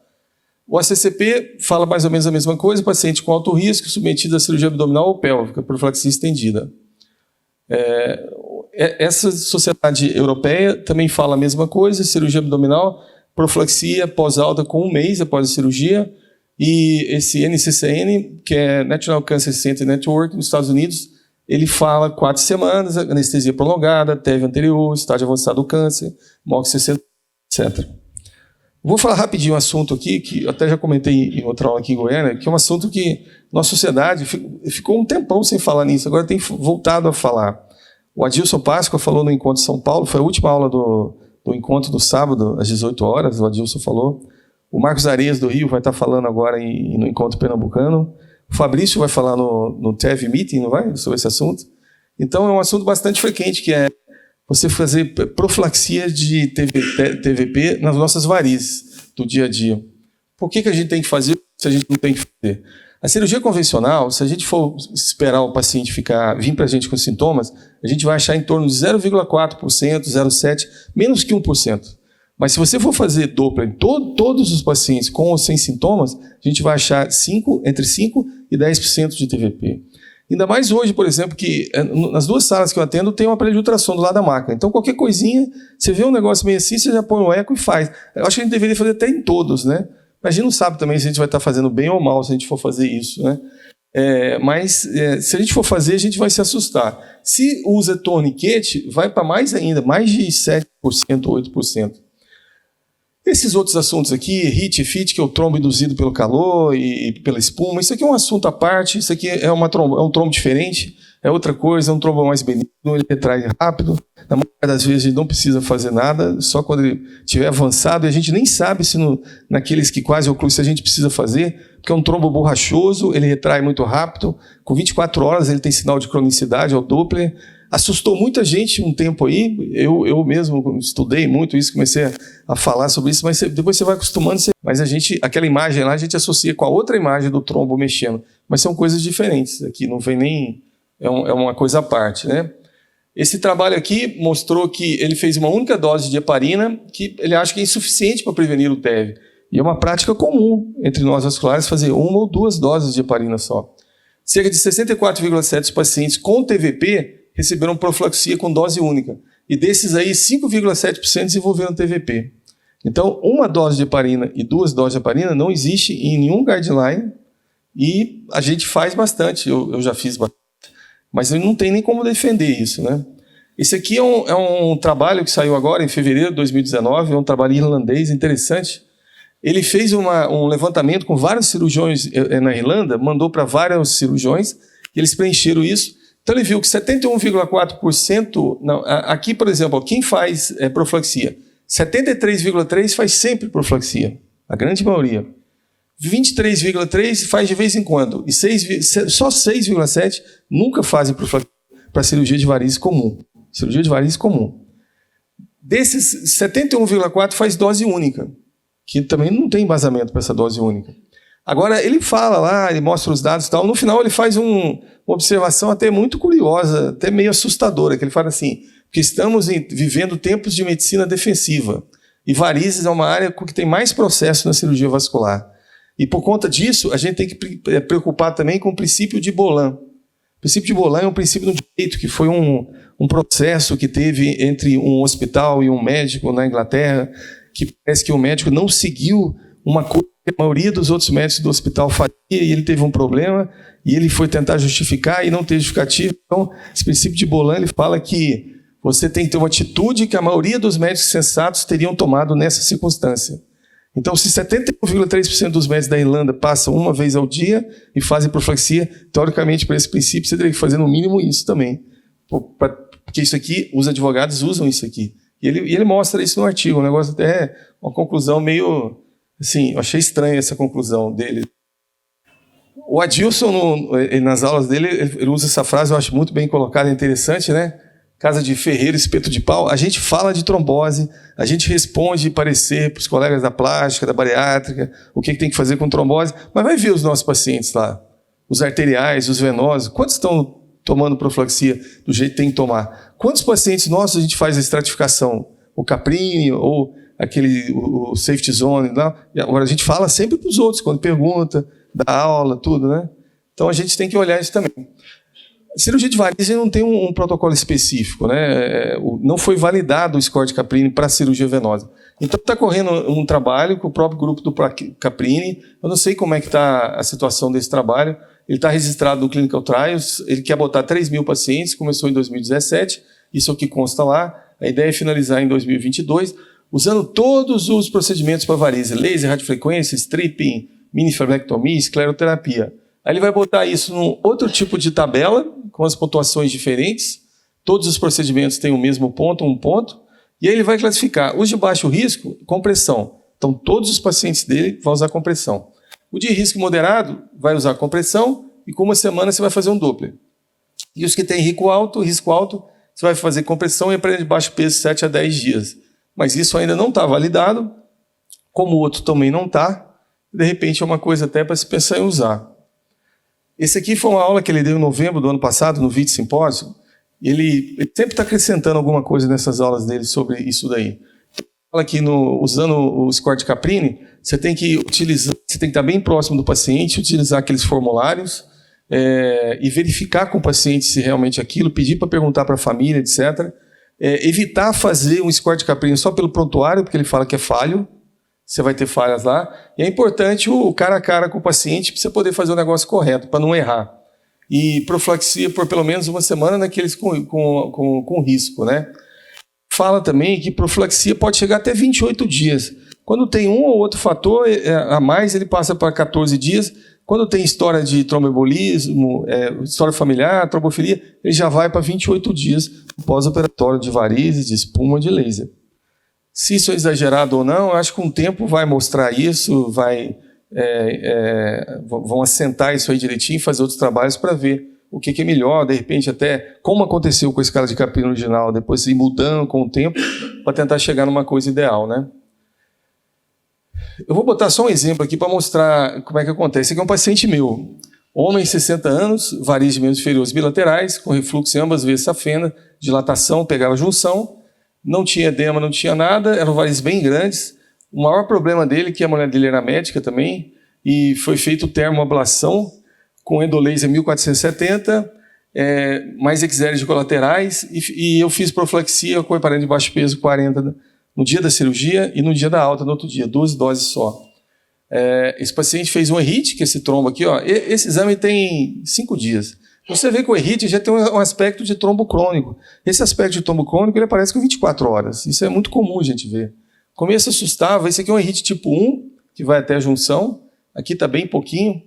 O ACCP fala mais ou menos a mesma coisa, paciente com alto risco submetido à cirurgia abdominal ou pélvica, profilaxia estendida. Essa sociedade europeia também fala a mesma coisa, cirurgia abdominal, profilaxia pós-alta com 1 mês após a cirurgia, e esse NCCN, que é National Cancer Center Network, nos Estados Unidos, ele fala 4 semanas, anestesia prolongada, TEV anterior, estágio avançado do câncer, MOX 60, etc. Vou falar rapidinho um assunto aqui, que eu até já comentei em outra aula aqui em Goiânia, que é um assunto que nossa sociedade ficou um tempão sem falar nisso, agora tem voltado a falar. O Adilson Páscoa falou no Encontro de São Paulo, foi a última aula do encontro do sábado, às 18 horas, o Adilson falou. O Marcos Areias do Rio vai estar falando agora no Encontro Pernambucano. O Fabrício vai falar no TEV Meeting, não vai? Sobre esse assunto. Então, é um assunto bastante frequente, que é você fazer profilaxia de TVP nas nossas varizes do dia a dia. Por que a gente tem que fazer se a gente não tem que fazer? A cirurgia convencional, se a gente for esperar o paciente vir para a gente com sintomas, a gente vai achar em torno de 0,4%, 0,7%, menos que 1%. Mas se você for fazer Doppler em todos os pacientes com ou sem sintomas, a gente vai achar entre 5% e 10% de TVP. Ainda mais hoje, por exemplo, que nas 2 salas que eu atendo tem um aparelho de ultrassom do lado da máquina. Então, qualquer coisinha, você vê um negócio meio assim, você já põe um eco e faz. Eu acho que a gente deveria fazer até em todos, né? Mas a gente não sabe também se a gente vai estar fazendo bem ou mal se a gente for fazer isso, né? Mas se a gente for fazer, a gente vai se assustar. Se usa torniquete, vai para mais ainda, mais de 7%, 8%. Esses outros assuntos aqui, HIT e FIT, que é o trombo induzido pelo calor e pela espuma, isso aqui é um assunto à parte, isso aqui é um trombo diferente, é outra coisa, é um trombo mais benigno, ele retrai rápido. Na maioria das vezes a gente não precisa fazer nada, só quando ele estiver avançado, e a gente nem sabe se naqueles que quase oclusam se a gente precisa fazer, porque é um trombo borrachoso, ele retrai muito rápido, com 24 horas ele tem sinal de cronicidade, é o Doppler. Assustou muita gente um tempo aí, eu mesmo estudei muito isso, comecei a falar sobre isso, mas depois você vai acostumando, mas aquela imagem lá a gente associa com a outra imagem do trombo mexendo, mas são coisas diferentes, aqui não vem nem, é uma coisa à parte, né? Esse trabalho aqui mostrou que ele fez uma única dose de heparina, que ele acha que é insuficiente para prevenir o TEV, e é uma prática comum entre nós vasculares fazer 1 ou 2 doses de heparina só. Cerca de 64,7% dos pacientes com TVP receberam profilaxia com dose única. E desses aí, 5,7% desenvolveram TVP. Então, 1 dose de heparina e 2 doses de heparina não existe em nenhum guideline e a gente faz bastante, eu já fiz bastante. Mas não tem nem como defender isso, né? Esse aqui é um trabalho que saiu agora, em fevereiro de 2019, é um trabalho irlandês interessante. Ele fez um levantamento com vários cirurgiões na Irlanda, mandou para vários cirurgiões, e eles preencheram isso. Então ele viu que 71,4%, aqui, por exemplo, quem faz profilaxia, 73,3% faz sempre profilaxia, a grande maioria. 23,3% faz de vez em quando, e só 6,7% nunca fazem profilaxia para cirurgia de varizes comum. Cirurgia de varizes comum. Desses, 71,4% faz dose única, que também não tem embasamento para essa dose única. Agora, ele fala lá, ele mostra os dados e tal, no final ele faz uma observação até muito curiosa, até meio assustadora, que ele fala assim, que estamos vivendo tempos de medicina defensiva, e varizes é uma área que tem mais processo na cirurgia vascular. E por conta disso, a gente tem que preocupar também com o princípio de Bolan. O princípio de Bolan é um princípio do direito, que foi um processo que teve entre um hospital e um médico na Inglaterra, que parece que o médico não seguiu uma coisa que a maioria dos outros médicos do hospital fazia, e ele teve um problema, e ele foi tentar justificar e não teve justificativa. Então, esse princípio de Bolan, ele fala que você tem que ter uma atitude que a maioria dos médicos sensatos teriam tomado nessa circunstância. Então, se 71,3% dos médicos da Irlanda passam uma vez ao dia e fazem profilaxia, teoricamente, por esse princípio, você teria que fazer no mínimo isso também. Porque isso aqui, os advogados usam isso aqui. E ele mostra isso no artigo, um negócio até uma conclusão meio... Assim, eu achei estranha essa conclusão dele. O Adilson, nas aulas dele, ele usa essa frase, eu acho muito bem colocada, interessante, né? Casa de ferreiro, espeto de pau. A gente fala de trombose, a gente responde parecer para os colegas da plástica, da bariátrica, o que tem que fazer com trombose, mas vai ver os nossos pacientes lá, os arteriais, os venosos, quantos estão tomando profilaxia do jeito que tem que tomar? Quantos pacientes nossos a gente faz a estratificação? O Caprini ou o safety zone, não? E agora a gente fala sempre para os outros, quando pergunta, dá aula, tudo, né? Então a gente tem que olhar isso também. A cirurgia de varizes não tem um protocolo específico, né? Não foi validado o score de Caprini para cirurgia venosa. Então está correndo um trabalho com o próprio grupo do Caprini. Eu não sei como é que está a situação desse trabalho. Ele está registrado no Clinical Trials, ele quer botar 3.000 pacientes, começou em 2017, isso é o que consta lá. A ideia é finalizar em 2022, usando todos os procedimentos para varizes, laser, radiofrequência, stripping, minifibrectomia, escleroterapia. Aí ele vai botar isso num outro tipo de tabela, com as pontuações diferentes, todos os procedimentos têm o mesmo ponto, um ponto, e aí ele vai classificar os de baixo risco, compressão. Então todos os pacientes dele vão usar compressão. O de risco moderado vai usar compressão, e com uma semana você vai fazer um Doppler. E os que têm risco alto, você vai fazer compressão e aparelho de baixo peso 7 a 10 dias. Mas isso ainda não está validado, como o outro também não está, de repente é uma coisa até para se pensar em usar. Esse aqui foi uma aula que ele deu em novembro do ano passado, no VIT Simpósio, e ele sempre está acrescentando alguma coisa nessas aulas dele sobre isso daí. aqui usando o score de Caprini, você tem que estar bem próximo do paciente, utilizar aqueles formulários e verificar com o paciente se realmente é aquilo, pedir para perguntar para a família, etc. Evitar fazer um score de Caprini só pelo prontuário, porque ele fala que é falho, você vai ter falhas lá. E é importante o cara a cara com o paciente para você poder fazer o negócio correto, para não errar. E profilaxia por pelo menos uma semana naqueles com risco, né? Fala também que profilaxia pode chegar até 28 dias. Quando tem um ou outro fator a mais, ele passa para 14 dias. Quando tem história de tromboembolismo, história familiar, trombofilia, ele já vai para 28 dias pós-operatório de varizes, de espuma, de laser. Se isso é exagerado ou não, eu acho que com o tempo vai mostrar isso, vão assentar isso aí direitinho e fazer outros trabalhos para ver o que é melhor, de repente até como aconteceu com a escala de Caprini original, depois ir mudando com o tempo para tentar chegar numa coisa ideal, né? Eu vou botar só um exemplo aqui para mostrar como é que acontece. Esse aqui é um paciente meu, homem, 60 anos, varizes de membros inferiores bilaterais, com refluxo em ambas vezes safena, dilatação, pegava junção, não tinha edema, não tinha nada, eram varizes bem grandes. O maior problema dele, que a mulher dele era médica também, e foi feito termoablação com endolaser 1470, mais exéreses colaterais, e eu fiz profilaxia com heparina de baixo peso 40 no dia da cirurgia e no dia da alta no outro dia, 12 doses só. Esse paciente fez um ERIT, que é esse trombo aqui, ó, esse exame tem 5 dias. Você vê que o ERIT já tem um aspecto de trombo crônico. Esse aspecto de trombo crônico ele aparece com 24 horas. Isso é muito comum a gente ver. Começo assustava, esse aqui é um ERIT tipo 1, que vai até a junção, aqui está bem pouquinho.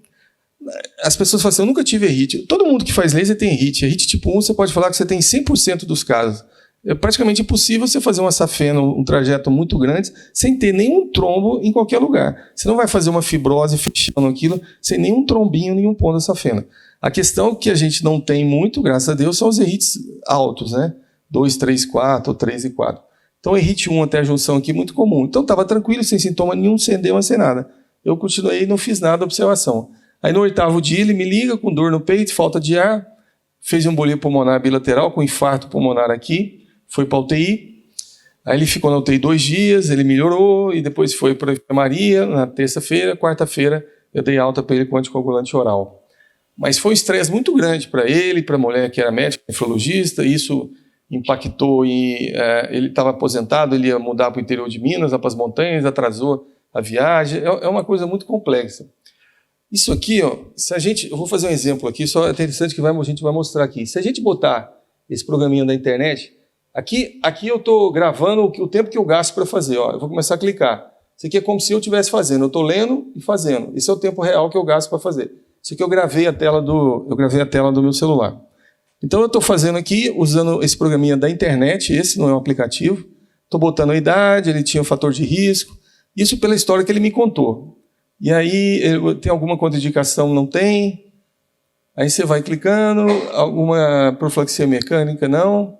As pessoas falam assim, eu nunca tive ERIT. Todo mundo que faz laser tem ERIT. ERIT tipo 1, você pode falar que você tem 100% dos casos. É praticamente impossível você fazer uma safena, um trajeto muito grande, sem ter nenhum trombo em qualquer lugar. Você não vai fazer uma fibrose fechando aquilo, sem nenhum trombinho, nenhum ponto da safena. A questão que a gente não tem muito, graças a Deus, são os ERITs altos, né? 2, 3, 4, ou 3 e 4. Então, ERIT 1 até a junção aqui, muito comum. Então, estava tranquilo, sem sintoma nenhum, sem edema, sem nada. Eu continuei e não fiz nada de observação. Aí, no 8º dia, ele me liga com dor no peito, falta de ar, fez um embolia pulmonar bilateral, com infarto pulmonar aqui, foi para a UTI. Aí, ele ficou na UTI 2 dias, ele melhorou, e depois foi para a enfermaria, na terça-feira, quarta-feira, eu dei alta para ele com anticoagulante oral. Mas foi um estresse muito grande para ele, para a mulher que era médica, nefrologista, isso impactou e ele estava aposentado, ele ia mudar para o interior de Minas, para as montanhas, atrasou a viagem, é uma coisa muito complexa. Isso aqui, ó, eu vou fazer um exemplo aqui, só é interessante que a gente vai mostrar aqui. Se a gente botar esse programinha da internet, aqui eu estou gravando o tempo que eu gasto para fazer, ó, eu vou começar a clicar. Isso aqui é como se eu estivesse fazendo, eu estou lendo e fazendo. Esse é o tempo real que eu gasto para fazer. Isso aqui eu gravei a tela do meu celular. Então eu estou fazendo aqui, usando esse programinha da internet, esse não é um aplicativo, estou botando a idade, ele tinha um fator de risco, isso pela história que ele me contou. E aí, tem alguma contraindicação? Não tem. Aí você vai clicando, alguma profilaxia mecânica? Não.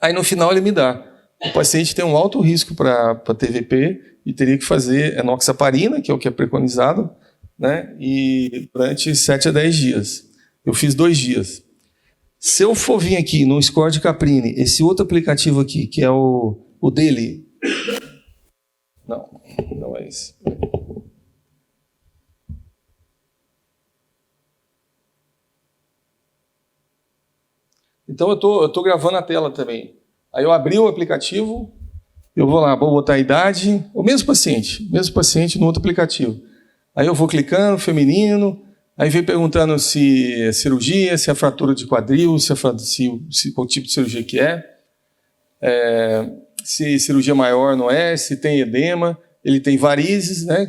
Aí no final ele me dá. O paciente tem um alto risco para TVP e teria que fazer enoxaparina, que é o que é preconizado, né? E durante 7 a 10 dias. Eu fiz 2 dias. Se eu for vir aqui no score de Caprini, esse outro aplicativo aqui, que é o dele. Não é esse. Então eu tô gravando a tela também. Aí eu abri o aplicativo, eu vou lá, vou botar a idade, o mesmo paciente no outro aplicativo. Aí eu vou clicando, feminino, aí vem perguntando se é cirurgia, se é fratura de quadril, qual tipo de cirurgia que se cirurgia maior não é, se tem edema, ele tem varizes, né?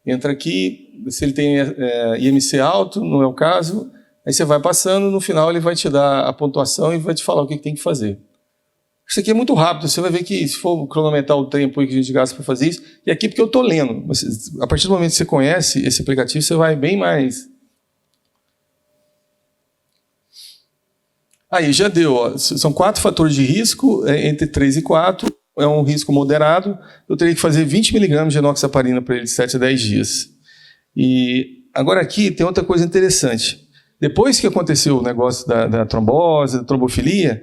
Entra aqui, se ele tem IMC alto, não é o caso. Aí você vai passando, no final ele vai te dar a pontuação e vai te falar o que tem que fazer. Isso aqui é muito rápido, você vai ver que se for cronometrar o tempo que a gente gasta para fazer isso, e aqui porque eu estou lendo. A partir do momento que você conhece esse aplicativo, você vai bem mais. Aí, já deu. Ó, são 4 fatores de risco, entre 3 e 4, é um risco moderado. Eu teria que fazer 20 mg de enoxaparina para ele de 7 a 10 dias. E agora aqui tem outra coisa interessante. Depois que aconteceu o negócio da trombose, da trombofilia,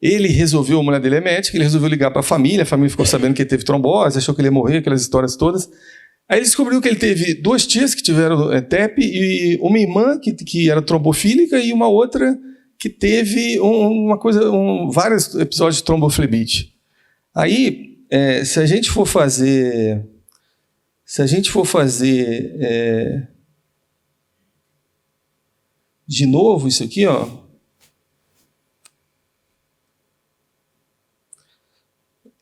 Ele resolveu, a mulher dele é médica, ele resolveu ligar para a família ficou sabendo que ele teve trombose, achou que ele ia morrer, aquelas histórias todas. Aí ele descobriu que ele teve 2 tias que tiveram TEP e uma irmã que era trombofílica e uma outra que teve vários episódios de tromboflebite. Aí, se a gente for fazer de novo isso aqui, ó.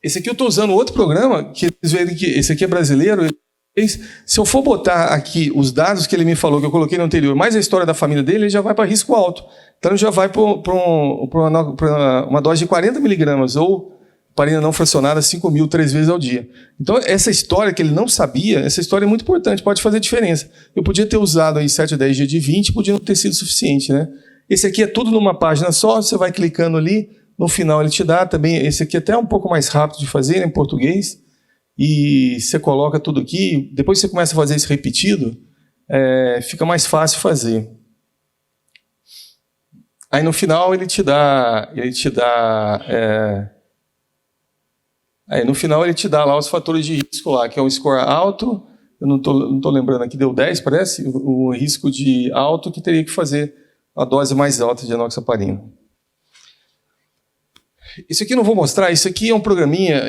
Esse aqui eu estou usando outro programa, que eles verem que esse aqui é brasileiro. Se eu for botar aqui os dados que ele me falou, que eu coloquei no anterior, mais a história da família dele, ele já vai para risco alto. Então ele já vai para uma dose de 40 miligramas, ou heparina não fracionada 5.000 3 vezes ao dia. Então essa história que ele não sabia, essa história é muito importante, pode fazer diferença. Eu podia ter usado aí 7 a 10 dias de 20, podia não ter sido suficiente, né? Esse aqui é tudo numa página só, você vai clicando ali, no final ele te dá também, esse aqui até é um pouco mais rápido de fazer, em português. E você coloca tudo aqui, depois você começa a fazer isso repetido, fica mais fácil fazer. Aí no final ele te dá lá os fatores de risco lá, que é um score alto, eu não tô lembrando aqui, deu 10, parece, o risco de alto que teria que fazer a dose mais alta de enoxaparina. Isso aqui eu não vou mostrar, isso aqui é um programinha,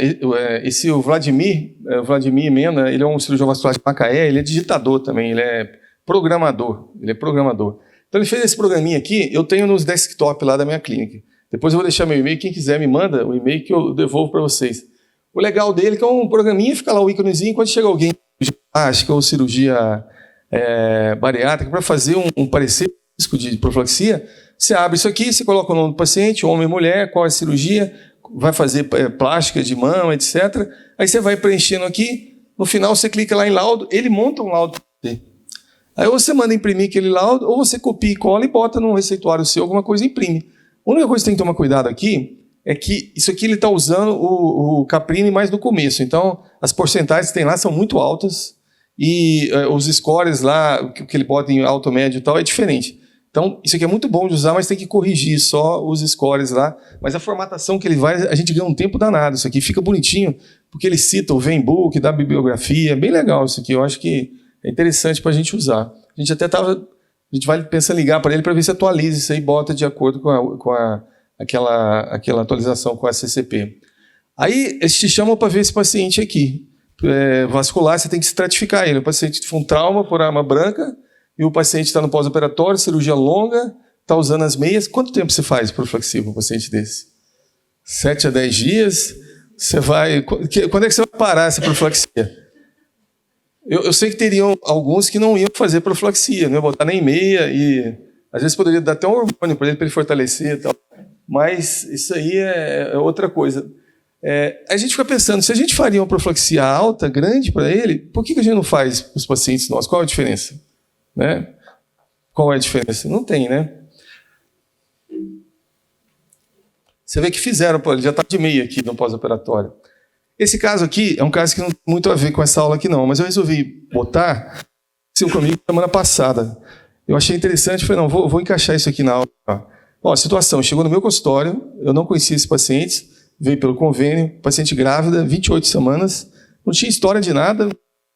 o Vladimir Mena, ele é um cirurgião vascular de Macaé, ele é digitador também, ele é programador. Então ele fez esse programinha aqui, eu tenho nos desktop lá da minha clínica. Depois eu vou deixar meu e-mail, quem quiser me manda o e-mail que eu devolvo para vocês. O legal dele é que é um programinha, fica lá o íconezinho, quando chega alguém de plástica ou cirurgia bariátrica para fazer um parecer risco de profilaxia, você abre isso aqui, você coloca o nome do paciente, homem e mulher, qual é a cirurgia, vai fazer plástica de mama, etc. Aí você vai preenchendo aqui, no final você clica lá em laudo, ele monta um laudo para você. Aí ou você manda imprimir aquele laudo, ou você copia e cola e bota num receituário seu, alguma coisa e imprime. A única coisa que tem que tomar cuidado aqui é que isso aqui ele está usando o Caprini mais no começo, então as porcentagens que tem lá são muito altas e os scores lá, que ele bota em alto, médio e tal, é diferente. Então, isso aqui é muito bom de usar, mas tem que corrigir só os scores lá. Mas a formatação que ele vai, a gente ganha um tempo danado. Isso aqui fica bonitinho, porque ele cita o VEMBOOK, dá bibliografia. É bem legal isso aqui. Eu acho que é interessante para a gente usar. A gente até a gente vai pensar em ligar para ele para ver se atualiza isso aí, bota de acordo com aquela atualização com a CCP. Aí, eles te chamam para ver esse paciente aqui. Vascular, você tem que estratificar ele. O paciente foi um trauma por arma branca, e o paciente está no pós-operatório, cirurgia longa, está usando as meias. Quanto tempo você faz profilaxia para um paciente desse? 7 a 10 dias? Você vai... Quando é que você vai parar essa profilaxia? Eu sei que teriam alguns que não iam fazer profilaxia, não iam botar nem meia, e às vezes poderia dar até um hormônio para ele fortalecer e tal. Mas isso aí é outra coisa. A gente fica pensando, se a gente faria uma profilaxia alta, grande para ele, por que a gente não faz para os pacientes nossos? Qual é a diferença? Né? Qual é a diferença? Não tem, né? Você vê que fizeram, pô, ele já está de meia aqui no pós-operatório. Esse caso aqui é um caso que não tem muito a ver com essa aula aqui não, mas eu resolvi botar isso comigo semana passada. Eu achei interessante, falei, não, vou encaixar isso aqui na aula. Ó, a situação, chegou no meu consultório, eu não conhecia esse paciente, veio pelo convênio, paciente grávida, 28 semanas, não tinha história de nada,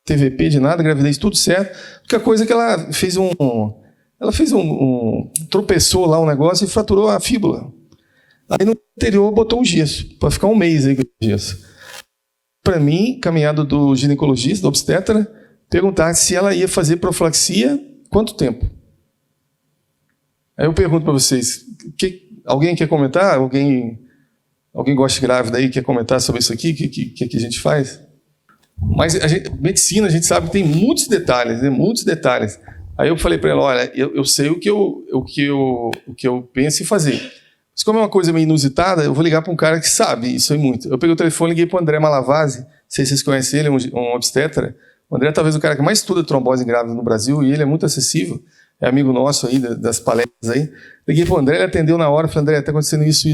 TVP de nada, gravidez tudo certo. A única coisa é que ela fez tropeçou lá um negócio e fraturou a fíbula. Aí no interior botou um gesso, para ficar um mês aí com gesso. Para mim, caminhado do ginecologista, do obstetra, perguntar se ela ia fazer profilaxia, quanto tempo? Aí eu pergunto para vocês, alguém quer comentar? Alguém gosta de grávida aí, quer comentar sobre isso aqui? O que a gente faz? Mas medicina, a gente sabe que tem muitos detalhes, né? Muitos detalhes. Aí eu falei para ela, olha, eu sei o que eu penso em fazer. Mas como é uma coisa meio inusitada, eu vou ligar para um cara que sabe isso aí muito. Eu peguei o telefone e liguei para o André Malavasi, não sei se vocês conhecem ele, um obstetra. O André é talvez o cara que mais estuda trombose grávida no Brasil, e ele é muito acessível, é amigo nosso aí, das palestras aí. Liguei para o André, ele atendeu na hora, falei, André, está acontecendo isso. O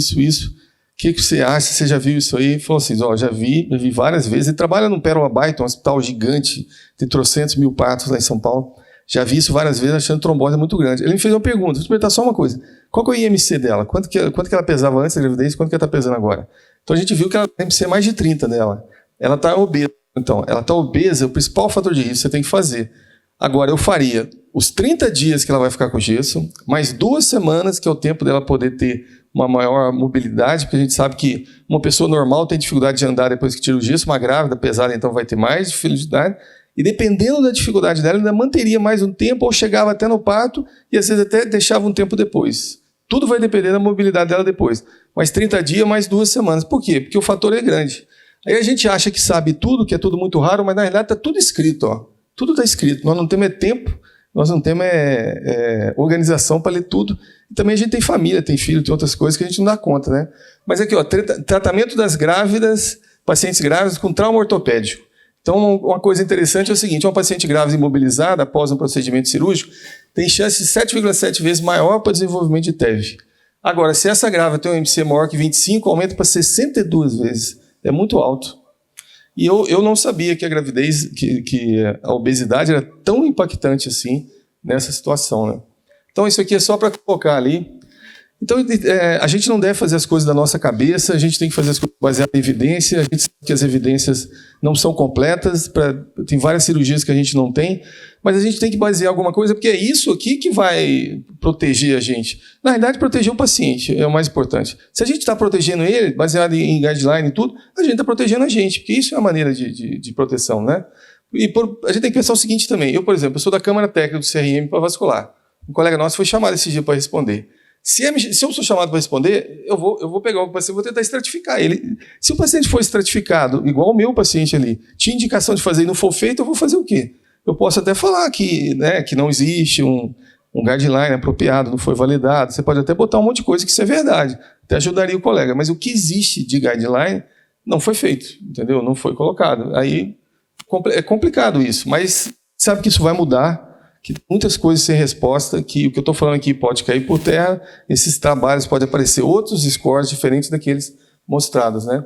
que você acha? Você já viu isso aí? Ele falou assim, já vi várias vezes. Ele trabalha no Pérola Byton, um hospital gigante, tem trocentos mil partos lá em São Paulo. Já vi isso várias vezes, achando trombose muito grande. Ele me fez uma pergunta, vou te perguntar só uma coisa. Qual que é o IMC dela? Quanto que ela pesava antes da gravidez e quanto que ela está pesando agora? Então a gente viu que ela tem IMC mais de 30 dela. Ela está obesa. Então, ela está obesa, é o principal fator de risco que você tem que fazer. Agora, eu faria os 30 dias que ela vai ficar com gesso, mais 2 semanas, que é o tempo dela poder ter uma maior mobilidade, porque a gente sabe que uma pessoa normal tem dificuldade de andar depois que tira o gesso, uma grávida pesada, então vai ter mais dificuldade. E dependendo da dificuldade dela, ainda manteria mais um tempo, ou chegava até no parto, e às vezes até deixava um tempo depois. Tudo vai depender da mobilidade dela depois. Mais 30 dias, mais 2 semanas. Por quê? Porque o fator é grande. Aí a gente acha que sabe tudo, que é tudo muito raro, mas na realidade está tudo escrito. Ó. Tudo está escrito. Nós não temos tempo, nós não temos organização para ler tudo. E também a gente tem família, tem filho, tem outras coisas que a gente não dá conta, né? Mas aqui, ó, tratamento das grávidas, pacientes grávidas com trauma ortopédico. Então, uma coisa interessante é o seguinte, uma paciente grávida imobilizada após um procedimento cirúrgico tem chance de 7,7 vezes maior para desenvolvimento de TEV. Agora, se essa grávida tem um IMC maior que 25, aumenta para 62 vezes. É muito alto. E eu não sabia que a gravidez, que a obesidade era tão impactante assim nessa situação, né? Então, isso aqui é só para colocar ali. Então, a gente não deve fazer as coisas da nossa cabeça, a gente tem que fazer as coisas baseadas em evidência, a gente sabe que as evidências não são completas, tem várias cirurgias que a gente não tem, mas a gente tem que basear alguma coisa, porque é isso aqui que vai proteger a gente. Na realidade, proteger o paciente é o mais importante. Se a gente está protegendo ele, baseado em guideline e tudo, a gente está protegendo a gente, porque isso é a maneira de proteção, né? E a gente tem que pensar o seguinte também. Eu, por exemplo, sou da Câmara Técnica do CRM para Vascular. Um colega nosso foi chamado esse dia para responder. Se eu sou chamado para responder, eu vou pegar o paciente, vou tentar estratificar ele. Se o paciente for estratificado, igual o meu paciente ali, tinha indicação de fazer e não for feito, eu vou fazer o quê? Eu posso até falar que não existe um guideline apropriado, não foi validado. Você pode até botar um monte de coisa que isso é verdade. Até ajudaria o colega. Mas o que existe de guideline não foi feito, entendeu? Não foi colocado. Aí é complicado isso, mas sabe que isso vai mudar, que muitas coisas sem resposta, que o que eu estou falando aqui pode cair por terra, esses trabalhos podem aparecer outros scores diferentes daqueles mostrados, né?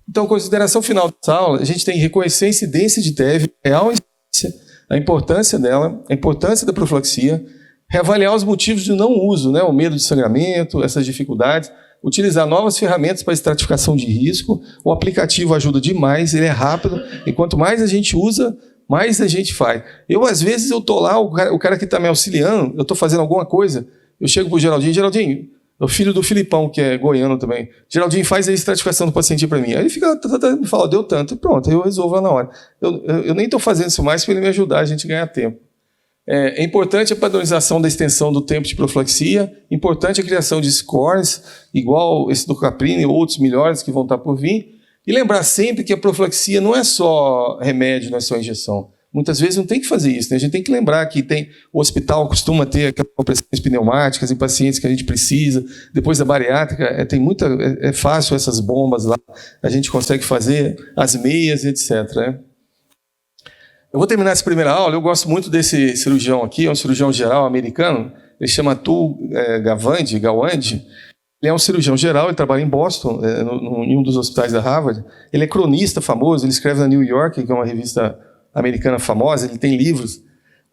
Então, consideração final dessa aula, a gente tem que reconhecer a incidência de TEV, real incidência, a importância dela, a importância da profilaxia, reavaliar os motivos de não uso, né? O medo de sangramento, essas dificuldades, utilizar novas ferramentas para estratificação de risco, o aplicativo ajuda demais, ele é rápido, e quanto mais a gente usa, mais a gente faz. Às vezes, eu estou lá, o cara que está me auxiliando, eu estou fazendo alguma coisa, eu chego para o Geraldinho, o filho do Filipão, que é goiano também, Geraldinho, faz a estratificação do paciente para mim. Aí ele fica, me fala, deu tanto, pronto, aí eu resolvo lá na hora. Eu nem estou fazendo isso mais para ele me ajudar, a gente ganhar tempo. É importante a padronização da extensão do tempo de profilaxia, importante a criação de scores, igual esse do Caprini e outros melhores que vão estar por vir, e lembrar sempre que a profilaxia não é só remédio, não é só injeção. Muitas vezes não tem que fazer isso, né? A gente tem que lembrar que o hospital costuma ter compressões pneumáticas em pacientes que a gente precisa. Depois da bariátrica, é fácil essas bombas lá. A gente consegue fazer as meias, etc. Né? Eu vou terminar essa primeira aula. Eu gosto muito desse cirurgião aqui, é um cirurgião geral americano. Ele chama Atul Gawande. Ele é um cirurgião geral, ele trabalha em Boston, em um dos hospitais da Harvard. Ele é cronista famoso, ele escreve na New York, que é uma revista americana famosa, ele tem livros.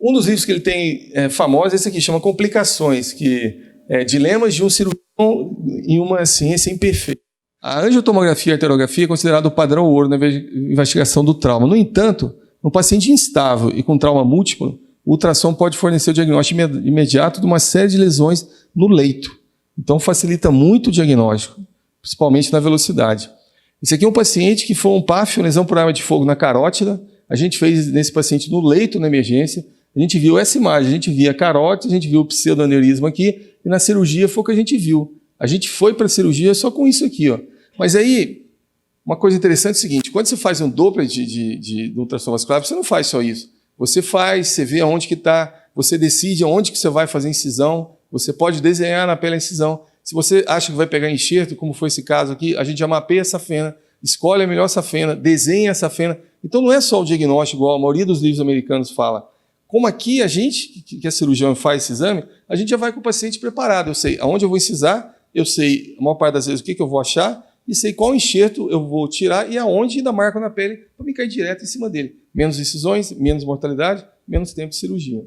Um dos livros que ele tem famoso é esse aqui, chama Complicações, que é Dilemas de um cirurgião em uma ciência imperfeita. A angiotomografia e a arteriografia é considerado o padrão ouro na investigação do trauma. No entanto, no paciente instável e com trauma múltiplo, o ultrassom pode fornecer o diagnóstico imediato de uma série de lesões no leito. Então, facilita muito o diagnóstico, principalmente na velocidade. Esse aqui é um paciente que foi um PAF, lesão por arma de fogo na carótida. A gente fez nesse paciente no leito, na emergência. A gente viu essa imagem, a gente via a carótida, a gente viu o pseudoaneurisma aqui, e na cirurgia foi o que a gente viu. A gente foi para a cirurgia só com isso aqui, ó. Mas aí, uma coisa interessante é o seguinte, quando você faz um Doppler de ultrassom vascular, você não faz só isso. Você vê aonde que está, você decide aonde que você vai fazer a incisão, você pode desenhar na pele a incisão. Se você acha que vai pegar enxerto, como foi esse caso aqui, a gente já mapeia essa safena, escolhe a melhor safena, desenha essa safena. Então não é só o diagnóstico, igual a maioria dos livros americanos fala. Como aqui a gente, que é cirurgião e faz esse exame, a gente já vai com o paciente preparado. Eu sei aonde eu vou incisar, eu sei, a maior parte das vezes, o que eu vou achar, e sei qual enxerto eu vou tirar e aonde ainda marco na pele para me cair direto em cima dele. Menos incisões, menos mortalidade, menos tempo de cirurgia.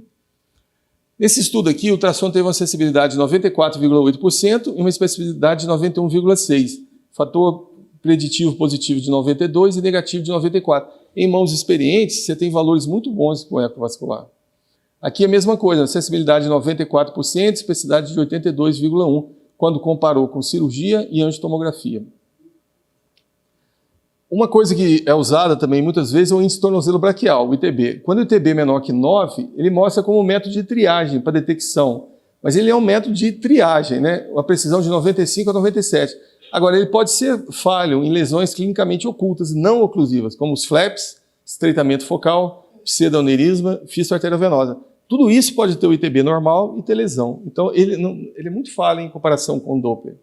Nesse estudo aqui, o ultrassom teve uma sensibilidade de 94,8% e uma especificidade de 91,6%. Fator preditivo positivo de 92% e negativo de 94%. Em mãos experientes, você tem valores muito bons com o ecovascular. Aqui é a mesma coisa, sensibilidade de 94%, especificidade de 82,1%, quando comparou com cirurgia e angiotomografia. Uma coisa que é usada também muitas vezes é o índice tornozelo braquial, o ITB. Quando o ITB é menor que 9, ele mostra como um método de triagem para detecção. Mas ele é um método de triagem, né? Uma precisão de 95 a 97. Agora, ele pode ser falho em lesões clinicamente ocultas, não oclusivas, como os flaps, estreitamento focal, pseudoaneurisma, fístula arteriovenosa. Tudo isso pode ter o ITB normal e ter lesão. Então, ele é muito falho em comparação com o Doppler.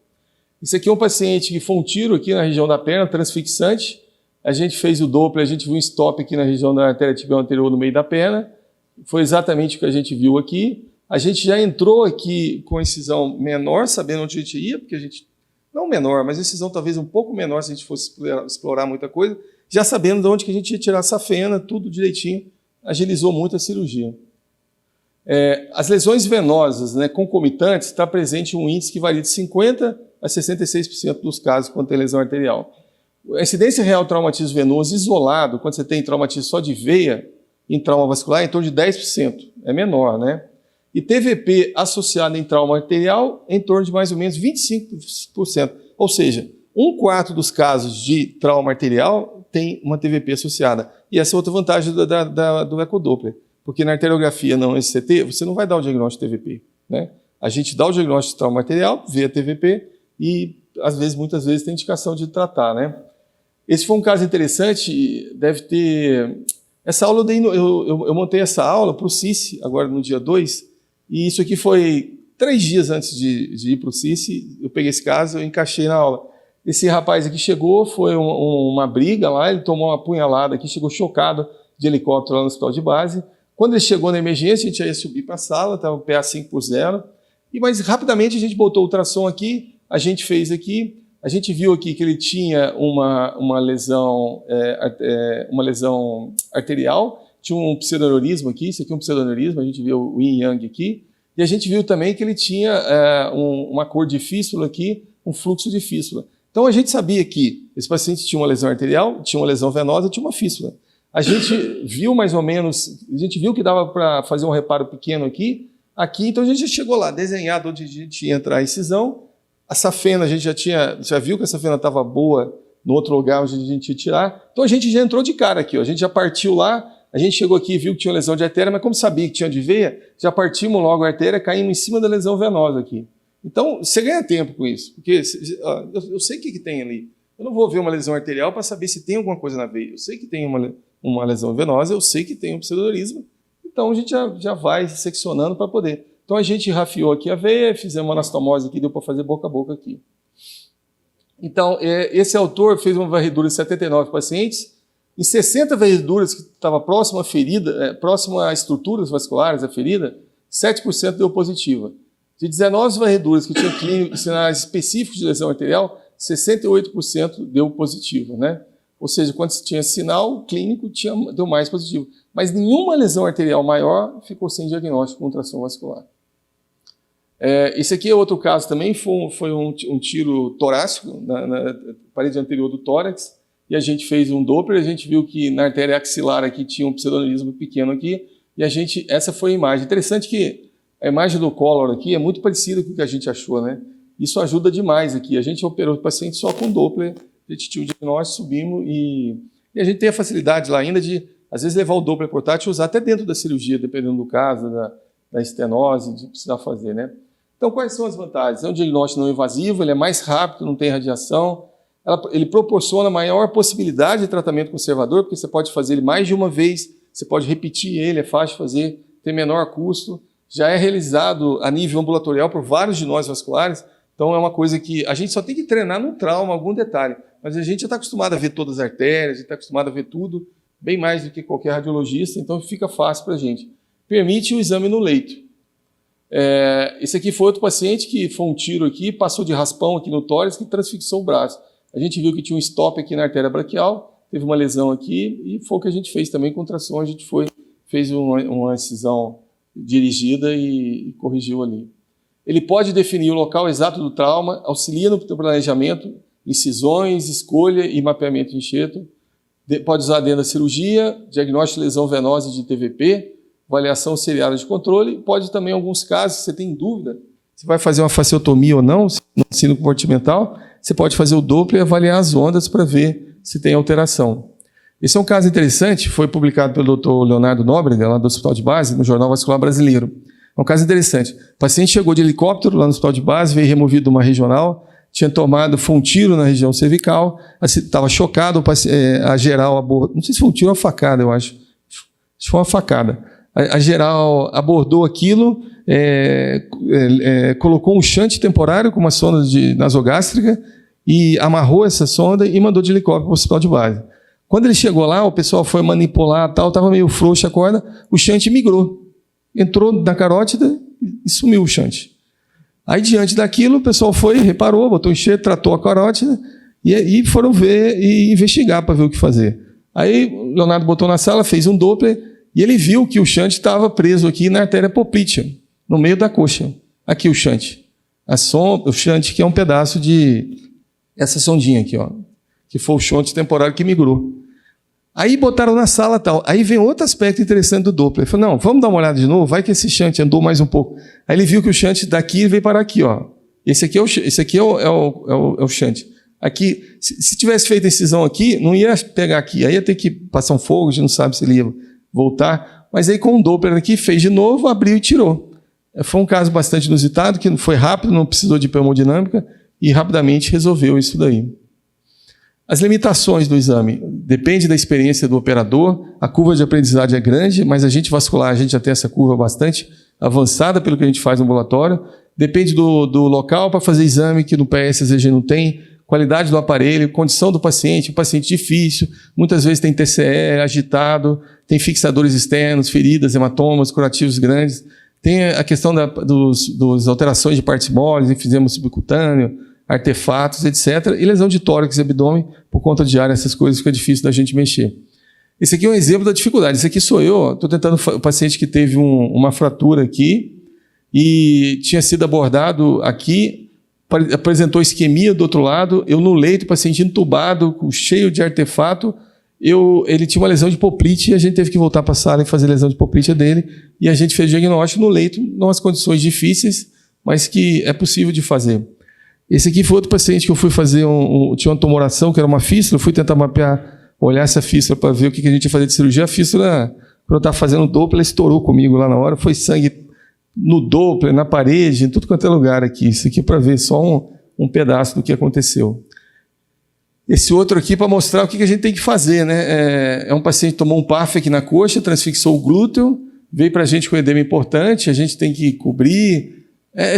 Isso aqui é um paciente que foi um tiro aqui na região da perna, transfixante. A gente fez o Doppler, a gente viu um stop aqui na região da artéria tibial anterior no meio da perna. Foi exatamente o que a gente viu aqui. A gente já entrou aqui com incisão menor, sabendo onde a gente ia, porque a gente... Não menor, mas incisão talvez um pouco menor se a gente fosse explorar muita coisa, já sabendo de onde que a gente ia tirar a safena, tudo direitinho. Agilizou muito a cirurgia. As lesões venosas, né, concomitantes, está presente um índice que varia de 50% a 66% dos casos quando tem lesão arterial. A incidência real de traumatismo venoso isolado, quando você tem traumatismo só de veia em trauma vascular, é em torno de 10%. É menor, né? E TVP associado em trauma arterial em torno de mais ou menos 25%. Ou seja, 1/4 dos casos de trauma arterial tem uma TVP associada. E essa é outra vantagem do ecodoppler. Porque na arteriografia não SCT, você não vai dar o diagnóstico de TVP, né? A gente dá o diagnóstico de trauma arterial, vê a TVP e, às vezes, muitas vezes, tem indicação de tratar, né? Esse foi um caso interessante, deve ter... Essa aula, eu montei essa aula para o CICE, agora no dia 2, e isso aqui foi 3 dias antes de ir para o CICE, eu peguei esse caso, eu encaixei na aula. Esse rapaz aqui chegou, foi uma briga lá, ele tomou uma punhalada aqui, chegou chocado de helicóptero lá no hospital de base. Quando ele chegou na emergência, a gente ia subir para a sala, estava o PA 5/0, mas rapidamente a gente botou o ultrassom aqui, a gente fez aqui, a gente viu aqui que ele tinha uma lesão arterial, tinha um pseudoaneurisma aqui, isso aqui é um pseudoaneurisma, a gente viu o yin yang aqui, e a gente viu também que ele tinha uma cor de fístula aqui, um fluxo de fístula. Então a gente sabia que esse paciente tinha uma lesão arterial, tinha uma lesão venosa, tinha uma fístula. A gente viu mais ou menos, a gente viu que dava para fazer um reparo pequeno aqui, então a gente já chegou lá, desenhado onde a gente ia entrar a incisão, a safena a gente já viu que a safena estava boa no outro lugar onde a gente ia tirar, então a gente já entrou de cara aqui, ó. A gente já partiu lá, a gente chegou aqui e viu que tinha uma lesão de artéria, mas como sabia que tinha de veia, já partimos logo a artéria, caímos em cima da lesão venosa aqui. Então, você ganha tempo com isso, porque eu sei o que tem ali. Eu não vou ver uma lesão arterial para saber se tem alguma coisa na veia. Eu sei que tem uma lesão venosa, eu sei que tem um pseudoaneurisma, então a gente já vai seccionando para poder. Então a gente rafiou aqui a veia, fizemos uma anastomose aqui, deu para fazer boca a boca aqui. Então, esse autor fez uma varredura de 79 pacientes, em 60 varreduras que estava próximo à ferida, próximo a estruturas vasculares, a ferida, 7% deu positiva. De 19 varreduras que tinham sinais específicos de lesão arterial, 68% deu positivo, né? Ou seja, quando se tinha sinal clínico, deu mais positivo. Mas nenhuma lesão arterial maior ficou sem diagnóstico com ultrassom vascular. Esse aqui é outro caso também, foi um tiro torácico na parede anterior do tórax, e a gente fez um Doppler, a gente viu que na artéria axilar aqui tinha um pseudoaneurisma pequeno aqui, e essa foi a imagem. Interessante que a imagem do Collor aqui é muito parecida com o que a gente achou, né? Isso ajuda demais aqui. A gente operou o paciente só com Doppler, a gente tinha o diagnóstico, subimos e a gente tem a facilidade lá ainda de, às vezes, levar o Doppler portátil e usar até dentro da cirurgia, dependendo do caso, da estenose, de precisar fazer, né? Então, quais são as vantagens? É um diagnóstico não invasivo, ele é mais rápido, não tem radiação, ele proporciona maior possibilidade de tratamento conservador, porque você pode fazer ele mais de uma vez, você pode repetir ele, é fácil de fazer, tem menor custo, já é realizado a nível ambulatorial por vários de nós vasculares, então é uma coisa que a gente só tem que treinar no trauma, algum detalhe, mas a gente já está acostumado a ver todas as artérias, a gente está acostumado a ver tudo, bem mais do que qualquer radiologista, então fica fácil para a gente. Permite o exame no leito. Esse aqui foi outro paciente que foi um tiro aqui, passou de raspão aqui no tórax, que transfixou o braço. A gente viu que tinha um stop aqui na artéria braquial, teve uma lesão aqui, e foi o que a gente fez também com ultrassom, a gente fez uma incisão dirigida e corrigiu ali. Ele pode definir o local exato do trauma, auxilia no planejamento, incisões, escolha e mapeamento de enxerto. Pode usar dentro da cirurgia, diagnóstico de lesão venosa de TVP, avaliação seriada de controle. Pode também, em alguns casos, se você tem dúvida se vai fazer uma fasciotomia ou não, no ensino comportamental, você pode fazer o Doppler e avaliar as ondas para ver se tem alteração. Esse é um caso interessante, foi publicado pelo Dr. Leonardo Nóbrega, lá do Hospital de Base, no Jornal Vascular Brasileiro. É um caso interessante. O paciente chegou de helicóptero lá no Hospital de Base, veio removido de uma regional, foi um tiro na região cervical, estava chocado, a geral abordou, não sei se foi um tiro ou uma facada, eu acho. Acho que foi uma facada. A geral abordou aquilo, colocou um shunt temporário com uma sonda nasogástrica e amarrou essa sonda e mandou de helicóptero para o Hospital de Base. Quando ele chegou lá, o pessoal foi manipular, estava meio frouxa a corda, o shunt migrou. Entrou na carótida e sumiu o shunt. Aí, diante daquilo, o pessoal foi, reparou, botou enxerto, tratou a carótida e foram ver e investigar para ver o que fazer. Aí, o Leonardo botou na sala, fez um Doppler e ele viu que o shunt estava preso aqui na artéria poplítea, no meio da coxa. Aqui o shunt. O shunt que é um pedaço de... essa sondinha aqui, ó, que foi o shunt temporário que migrou. Aí botaram na sala tal. Aí vem outro aspecto interessante do Doppler. Ele falou, não, vamos dar uma olhada de novo, vai que esse shunt andou mais um pouco. Aí ele viu que o shunt daqui veio parar aqui, ó. Esse aqui é o shunt. Aqui, se tivesse feito a incisão aqui, não ia pegar aqui. Aí ia ter que passar um fogo, a gente não sabe se ele ia voltar. Mas aí com o Doppler aqui, fez de novo, abriu e tirou. Foi um caso bastante inusitado, que foi rápido, não precisou de hemodinâmica e rapidamente resolveu isso daí. As limitações do exame. Depende da experiência do operador. A curva de aprendizagem é grande, mas a gente vascular, a gente já tem essa curva bastante avançada pelo que a gente faz no ambulatório. Depende do local para fazer exame, que no PS a gente não tem. Qualidade do aparelho, condição do paciente, um paciente difícil, muitas vezes tem TCE agitado, tem fixadores externos, feridas, hematomas, curativos grandes. Tem a questão das alterações de partes moles, enfisema subcutâneo, artefatos, etc. E lesão de tórax e abdômen, por conta de área, essas coisas fica difícil da gente mexer. Esse aqui é um exemplo da dificuldade. Esse aqui sou eu, estou tentando, o paciente que teve uma fratura aqui e tinha sido abordado aqui, apresentou isquemia do outro lado, eu no leito, o paciente entubado, cheio de artefato, ele tinha uma lesão de poplite e a gente teve que voltar para a sala e fazer lesão de poplite dele e a gente fez diagnóstico no leito, em umas condições difíceis, mas que é possível de fazer. Esse aqui foi outro paciente que eu fui fazer, tinha uma tumoração, que era uma fístula, eu fui tentar mapear, olhar essa fístula para ver o que a gente ia fazer de cirurgia. A fístula, quando eu estava fazendo o Doppler, ela estourou comigo lá na hora, foi sangue no Doppler, na parede, em tudo quanto é lugar aqui. Isso aqui é para ver só um pedaço do que aconteceu. Esse outro aqui para mostrar o que a gente tem que fazer, né? É um paciente que tomou um PAF aqui na coxa, transfixou o glúteo, veio para a gente com edema importante, a gente tem que cobrir.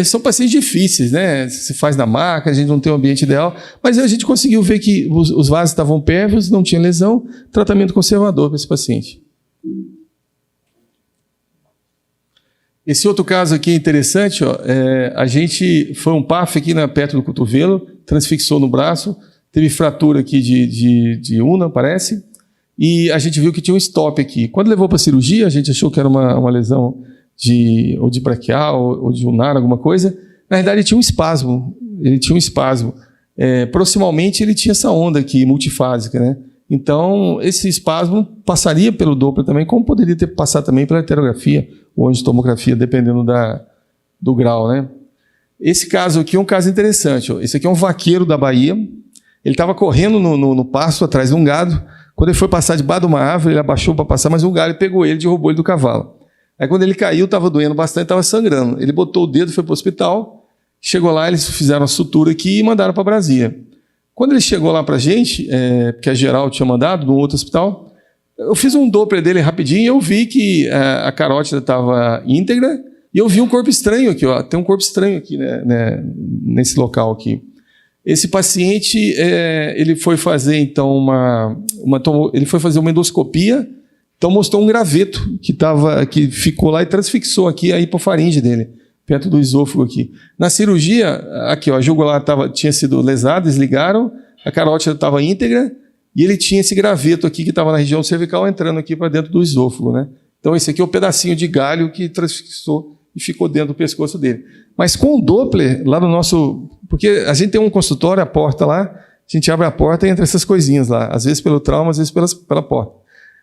São pacientes difíceis, né? Se faz na maca, a gente não tem um ambiente ideal, mas a gente conseguiu ver que os vasos estavam pérvios, não tinha lesão, tratamento conservador para esse paciente. Esse outro caso aqui é interessante, ó, a gente foi um PAF aqui perto do cotovelo, transfixou no braço, teve fratura aqui de una, parece, e a gente viu que tinha um stop aqui. Quando levou para a cirurgia, a gente achou que era uma lesão ou de braquial, ou de unar, alguma coisa. Na verdade, ele tinha um espasmo. Proximalmente, ele tinha essa onda aqui, multifásica, né? Então, esse espasmo passaria pelo Doppler também, como poderia ter passado também pela arteriografia, ou angiotomografia, dependendo do grau, né? Esse caso aqui é um caso interessante. Ó. Esse aqui é um vaqueiro da Bahia. Ele estava correndo no pasto, atrás de um gado. Quando ele foi passar debaixo de uma árvore, ele abaixou para passar, mas um galo pegou ele e derrubou ele do cavalo. Aí quando ele caiu, estava doendo bastante, estava sangrando. Ele botou o dedo, foi para o hospital, chegou lá, eles fizeram a sutura aqui e mandaram para Brasília. Quando ele chegou lá para a gente, porque a geral tinha mandado, num outro hospital, eu fiz um Doppler dele rapidinho e eu vi que a carótida estava íntegra e eu vi um corpo estranho aqui, ó, tem um corpo estranho aqui, né, nesse local aqui. Esse paciente, ele foi fazer então ele foi fazer uma endoscopia. Então mostrou um graveto que ficou lá e transfixou aqui a hipofaringe dele, perto do esôfago aqui. Na cirurgia, aqui, ó, a jugular tinha sido lesada, desligaram, a carótida estava íntegra e ele tinha esse graveto aqui que estava na região cervical entrando aqui para dentro do esôfago, né? Então, esse aqui é o pedacinho de galho que transfixou e ficou dentro do pescoço dele. Mas com o Doppler, lá no nosso... Porque a gente tem um consultório, a porta lá, a gente abre a porta e entra essas coisinhas lá, às vezes pelo trauma, às vezes pela porta.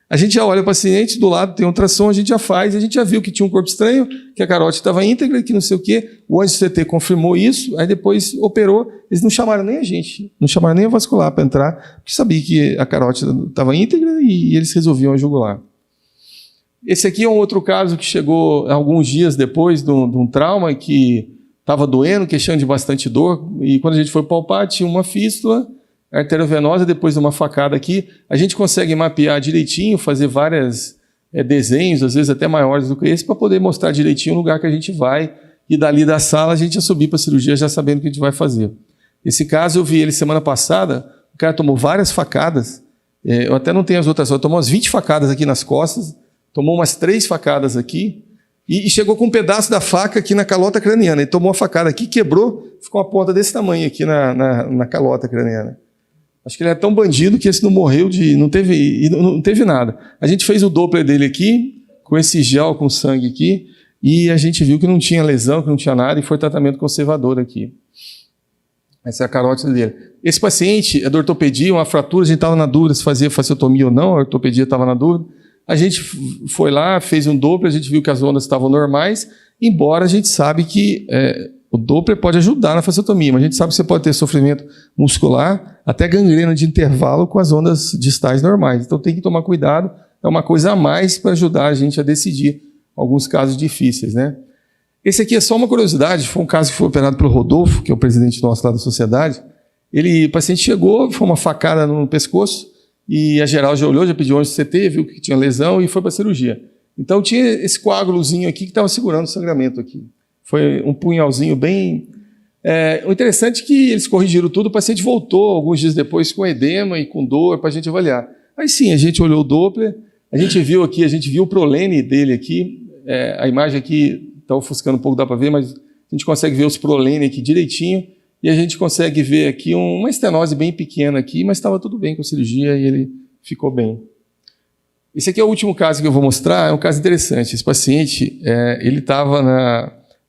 A gente já olha o paciente, do lado tem um ultrassom, a gente já faz, a gente já viu que tinha um corpo estranho, que a carótida estava íntegra, que não sei o quê. O anjo-CT confirmou isso, aí depois operou. Eles não chamaram nem a gente, não chamaram nem a vascular para entrar, porque sabia que a carótida estava íntegra e eles resolviam a jugular. Esse aqui é um outro caso que chegou alguns dias depois de um trauma que estava doendo, queixando de bastante dor, e quando a gente foi palpar, tinha uma fístula arteriovenosa depois de uma facada aqui. A gente consegue mapear direitinho, fazer vários desenhos, às vezes até maiores do que esse, para poder mostrar direitinho o lugar que a gente vai, e dali da sala a gente ia subir para a cirurgia já sabendo o que a gente vai fazer. Esse caso eu vi ele semana passada, o cara tomou várias facadas, eu até não tenho as outras, ele tomou umas 20 facadas aqui nas costas, tomou umas 3 facadas aqui, e chegou com um pedaço da faca aqui na calota craniana. Ele tomou a facada aqui, quebrou, ficou uma ponta desse tamanho aqui na calota craniana. Acho que ele é tão bandido que esse não morreu, não teve nada. A gente fez o Doppler dele aqui, com esse gel com sangue aqui, e a gente viu que não tinha lesão, que não tinha nada, e foi tratamento conservador aqui. Essa é a carótida dele. Esse paciente é da ortopedia, uma fratura, a gente estava na dúvida se fazia fasciotomia ou não, a ortopedia estava na dúvida. A gente foi lá, fez um Doppler, a gente viu que as ondas estavam normais, embora a gente sabe que o Doppler pode ajudar na fasciotomia, mas a gente sabe que você pode ter sofrimento muscular, até gangrena de intervalo com as ondas distais normais. Então tem que tomar cuidado, é uma coisa a mais para ajudar a gente a decidir alguns casos difíceis, né? Esse aqui é só uma curiosidade, foi um caso que foi operado pelo Rodolfo, que é o presidente nosso lá da sociedade. O paciente chegou, foi uma facada no pescoço, e a geral já olhou, já pediu onde CT, viu que tinha lesão e foi para a cirurgia. Então tinha esse coágulozinho aqui que estava segurando o sangramento aqui. Foi um punhalzinho bem... O interessante é que eles corrigiram tudo, o paciente voltou alguns dias depois com edema e com dor para a gente avaliar. Aí sim, a gente olhou o Doppler, a gente viu o prolene dele aqui, a imagem aqui está ofuscando um pouco, dá para ver, mas a gente consegue ver os prolene aqui direitinho, e a gente consegue ver aqui uma estenose bem pequena aqui, mas estava tudo bem com a cirurgia e ele ficou bem. Esse aqui é o último caso que eu vou mostrar, é um caso interessante. Esse paciente, ele estava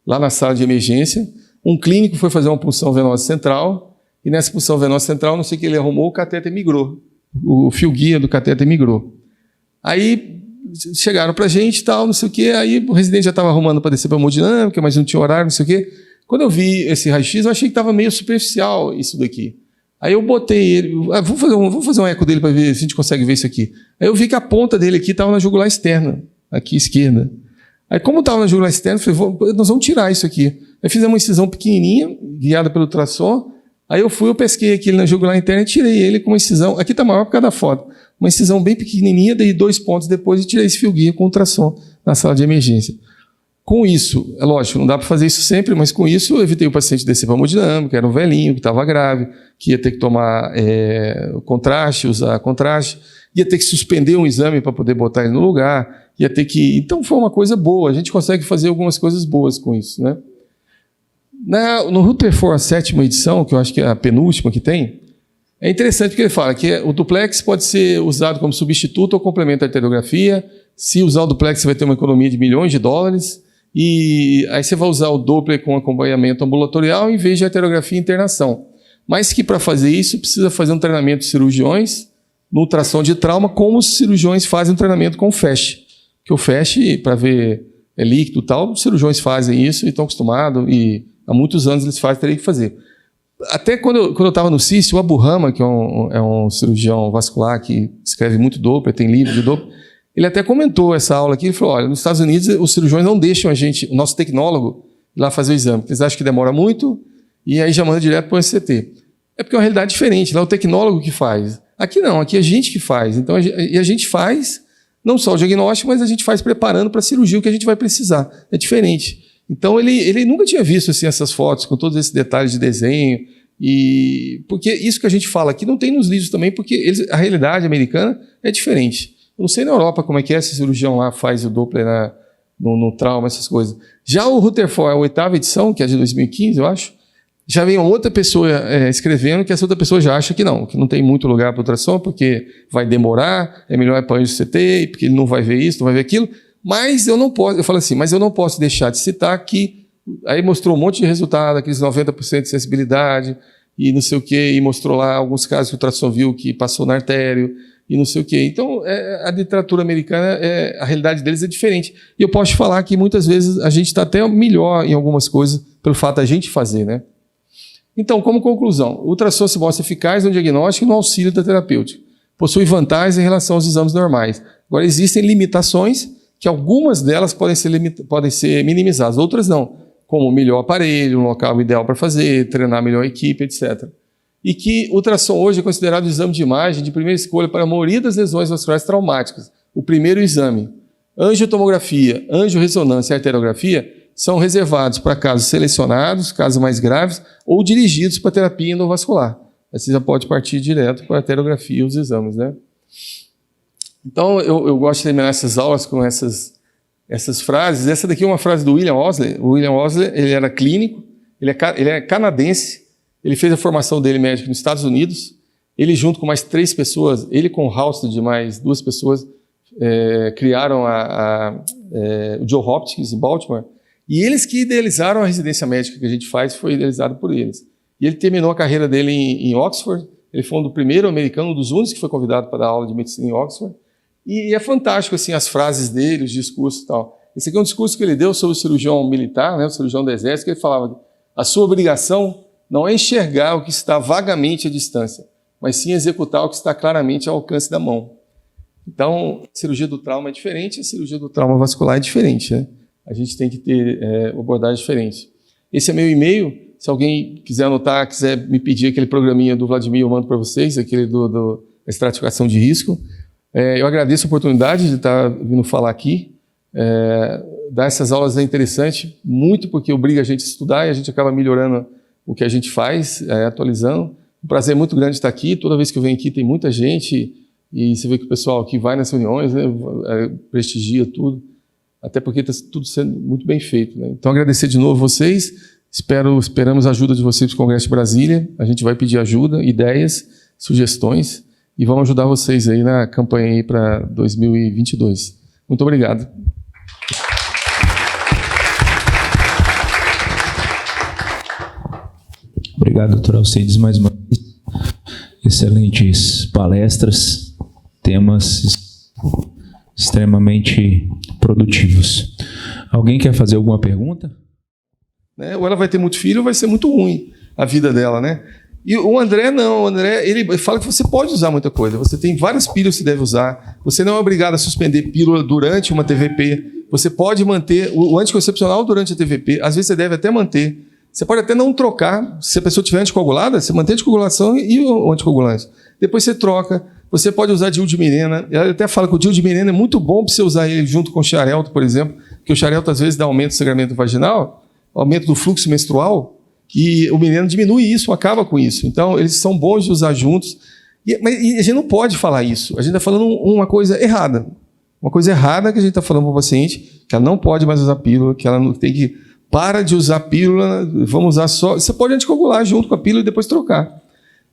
lá na sala de emergência, um clínico foi fazer uma punção venosa central, e nessa punção venosa central, não sei o que ele arrumou, o catéter migrou. O fio guia do catéter migrou. Aí chegaram para a gente e tal, não sei o que, aí o residente já estava arrumando para descer para a hemodinâmica, mas não tinha horário, não sei o que. Quando eu vi esse raio-x, eu achei que estava meio superficial isso daqui. Aí eu botei ele, vamos fazer um eco dele para ver se a gente consegue ver isso aqui. Aí eu vi que a ponta dele aqui estava na jugular externa, aqui esquerda. Aí como estava na jugular externa, eu falei, nós vamos tirar isso aqui. Aí fizemos uma incisão pequenininha, guiada pelo ultrassom. Aí eu pesquei aqui na jugular interna e tirei ele com uma incisão, aqui está maior por causa da foto, uma incisão bem pequenininha, dei 2 pontos depois e tirei esse fio guia com ultrassom na sala de emergência. Com isso, é lógico, não dá para fazer isso sempre, mas com isso eu evitei o paciente descer para a hemodinâmica, era um velhinho que estava grave, que ia ter que tomar contraste, usar contraste, ia ter que suspender um exame para poder botar ele no lugar, ia ter que... Então foi uma coisa boa, a gente consegue fazer algumas coisas boas com isso, né? No Rutherford, a 7ª edição, que eu acho que é a penúltima que tem, é interessante porque ele fala que o duplex pode ser usado como substituto ou complemento à arteriografia. Se usar o duplex, você vai ter uma economia de milhões de dólares. E aí você vai usar o Doppler com acompanhamento ambulatorial em vez de arteriografia e internação. Mas que para fazer isso precisa fazer um treinamento de cirurgiões no ultrassom de trauma, como os cirurgiões fazem um treinamento com o FAST. Que o FAST, para ver líquido e tal, os cirurgiões fazem isso e estão acostumados, e há muitos anos eles fazem, teriam que fazer. Até quando eu estava no CIS, o Abu Rama, que é um cirurgião vascular que escreve muito Doppler, tem livro de Doppler, ele até comentou essa aula aqui, ele falou, olha, nos Estados Unidos os cirurgiões não deixam o nosso tecnólogo, ir lá fazer o exame, porque eles acham que demora muito, e aí já manda direto para o SCT. É porque é uma realidade diferente, lá é o tecnólogo que faz. Aqui não, aqui é a gente que faz. Então, e a gente faz, não só o diagnóstico, mas a gente faz preparando para a cirurgia o que a gente vai precisar. É diferente. Então, ele nunca tinha visto assim, essas fotos, com todos esses detalhes de desenho, porque isso que a gente fala aqui não tem nos livros também, porque a realidade americana é diferente. Eu não sei na Europa como é que esse cirurgião lá faz o Doppler no trauma, essas coisas. Já o Rutherford, a 8ª edição, que é de 2015, eu acho, já vem outra pessoa escrevendo que essa outra pessoa já acha que não tem muito lugar para ultrassom, porque vai demorar, é melhor ir para o CT, porque ele não vai ver isso, não vai ver aquilo. Mas eu não posso, eu falo assim, mas eu não posso deixar de citar que, aí mostrou um monte de resultado, aqueles 90% de sensibilidade, e não sei o quê, e mostrou lá alguns casos que o ultrassom viu que passou na artério, e não sei o quê. Então, a literatura americana, a realidade deles é diferente. E eu posso te falar que muitas vezes a gente está até melhor em algumas coisas pelo fato da gente fazer, né? Então, como conclusão, o ultrassom se mostra eficaz no diagnóstico e no auxílio da terapêutica. Possui vantagens em relação aos exames normais. Agora, existem limitações, que algumas delas podem ser minimizadas, outras não, como melhor aparelho, um local ideal para fazer, treinar melhor a equipe, etc. E que o ultrassom hoje é considerado o exame de imagem de primeira escolha para a maioria das lesões vasculares traumáticas. O primeiro exame. Angiotomografia, angiorressonância e arteriografia são reservados para casos selecionados, casos mais graves, ou dirigidos para terapia endovascular. Aí você já pode partir direto para a arteriografia e os exames, né? Então, eu gosto de terminar essas aulas com essas frases. Essa daqui é uma frase do William Owsley. O William Owsley, ele era clínico, ele é canadense, ele fez a formação dele médico nos Estados Unidos. Ele, junto com mais 3 pessoas, ele com o Halsted e mais 2 pessoas, criaram o Johns Hopkins em Baltimore. E eles que idealizaram a residência médica que a gente faz, foi idealizado por eles. E ele terminou a carreira dele em Oxford. Ele foi um do primeiro americano, um dos únicos que foi convidado para dar aula de medicina em Oxford. E é fantástico, assim, as frases dele, os discursos e tal. Esse aqui é um discurso que ele deu sobre o cirurgião militar, né, o cirurgião do exército, que ele falava: a sua obrigação não é enxergar o que está vagamente à distância, mas sim executar o que está claramente ao alcance da mão. Então, a cirurgia do trauma é diferente, a cirurgia do trauma vascular é diferente, né? A gente tem que ter abordagens diferentes. Esse é meu e-mail. Se alguém quiser anotar, quiser me pedir aquele programinha do Vladimir, eu mando para vocês, aquele da estratificação de risco. Eu agradeço a oportunidade de estar vindo falar aqui. Dar essas aulas é interessante, muito porque obriga a gente a estudar e a gente acaba melhorando o que a gente faz, atualizando. Um prazer muito grande estar aqui. Toda vez que eu venho aqui tem muita gente e você vê que o pessoal aqui vai nas reuniões, né, prestigia tudo, até porque está tudo sendo muito bem feito, né? Então, agradecer de novo vocês. Esperamos a ajuda de vocês para o Congresso de Brasília. A gente vai pedir ajuda, ideias, sugestões e vamos ajudar vocês aí na campanha aí para 2022. Muito obrigado. Obrigado, doutor Alcides, mais uma vez. Excelentes palestras, temas extremamente produtivos. Alguém quer fazer alguma pergunta? Ou ela vai ter muito filho ou vai ser muito ruim a vida dela, né? E o André não, o André, ele fala que você pode usar muita coisa, você tem várias pílulas que você deve usar, você não é obrigado a suspender pílula durante uma TVP, você pode manter o anticoncepcional durante a TVP, às vezes você deve até manter, você pode até não trocar, se a pessoa estiver anticoagulada, você mantém a anticoagulação e o anticoagulante, depois você troca, você pode usar DIU de Mirena, ela até fala que o DIU de Mirena é muito bom para você usar ele junto com o Xarelto, por exemplo, porque o Xarelto às vezes dá aumento do sangramento vaginal, aumento do fluxo menstrual, e o Mirena diminui isso, acaba com isso. Então, eles são bons de usar juntos. Mas a gente não pode falar isso. A gente está falando uma coisa errada. Uma coisa errada que a gente está falando para o paciente, que ela não pode mais usar pílula, que ela não tem que... Para de usar pílula, vamos usar só... Você pode anticoagular junto com a pílula e depois trocar.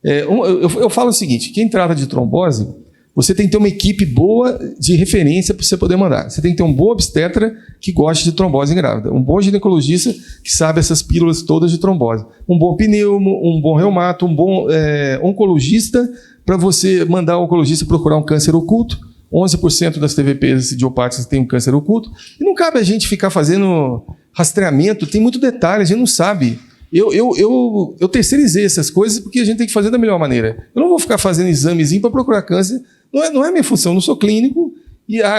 Eu falo o seguinte, quem trata de trombose, você tem que ter uma equipe boa de referência para você poder mandar. Você tem que ter um bom obstetra que goste de trombose grávida, um bom ginecologista que sabe essas pílulas todas de trombose, um bom pneumo, um bom reumato, um bom oncologista para você mandar o oncologista procurar um câncer oculto. 11% das TVPs idiopáticas têm um câncer oculto. E não cabe a gente ficar fazendo rastreamento, tem muito detalhe, a gente não sabe. Eu terceirizei essas coisas porque a gente tem que fazer da melhor maneira. Eu não vou ficar fazendo examezinho para procurar câncer. Não é minha função, eu não sou clínico.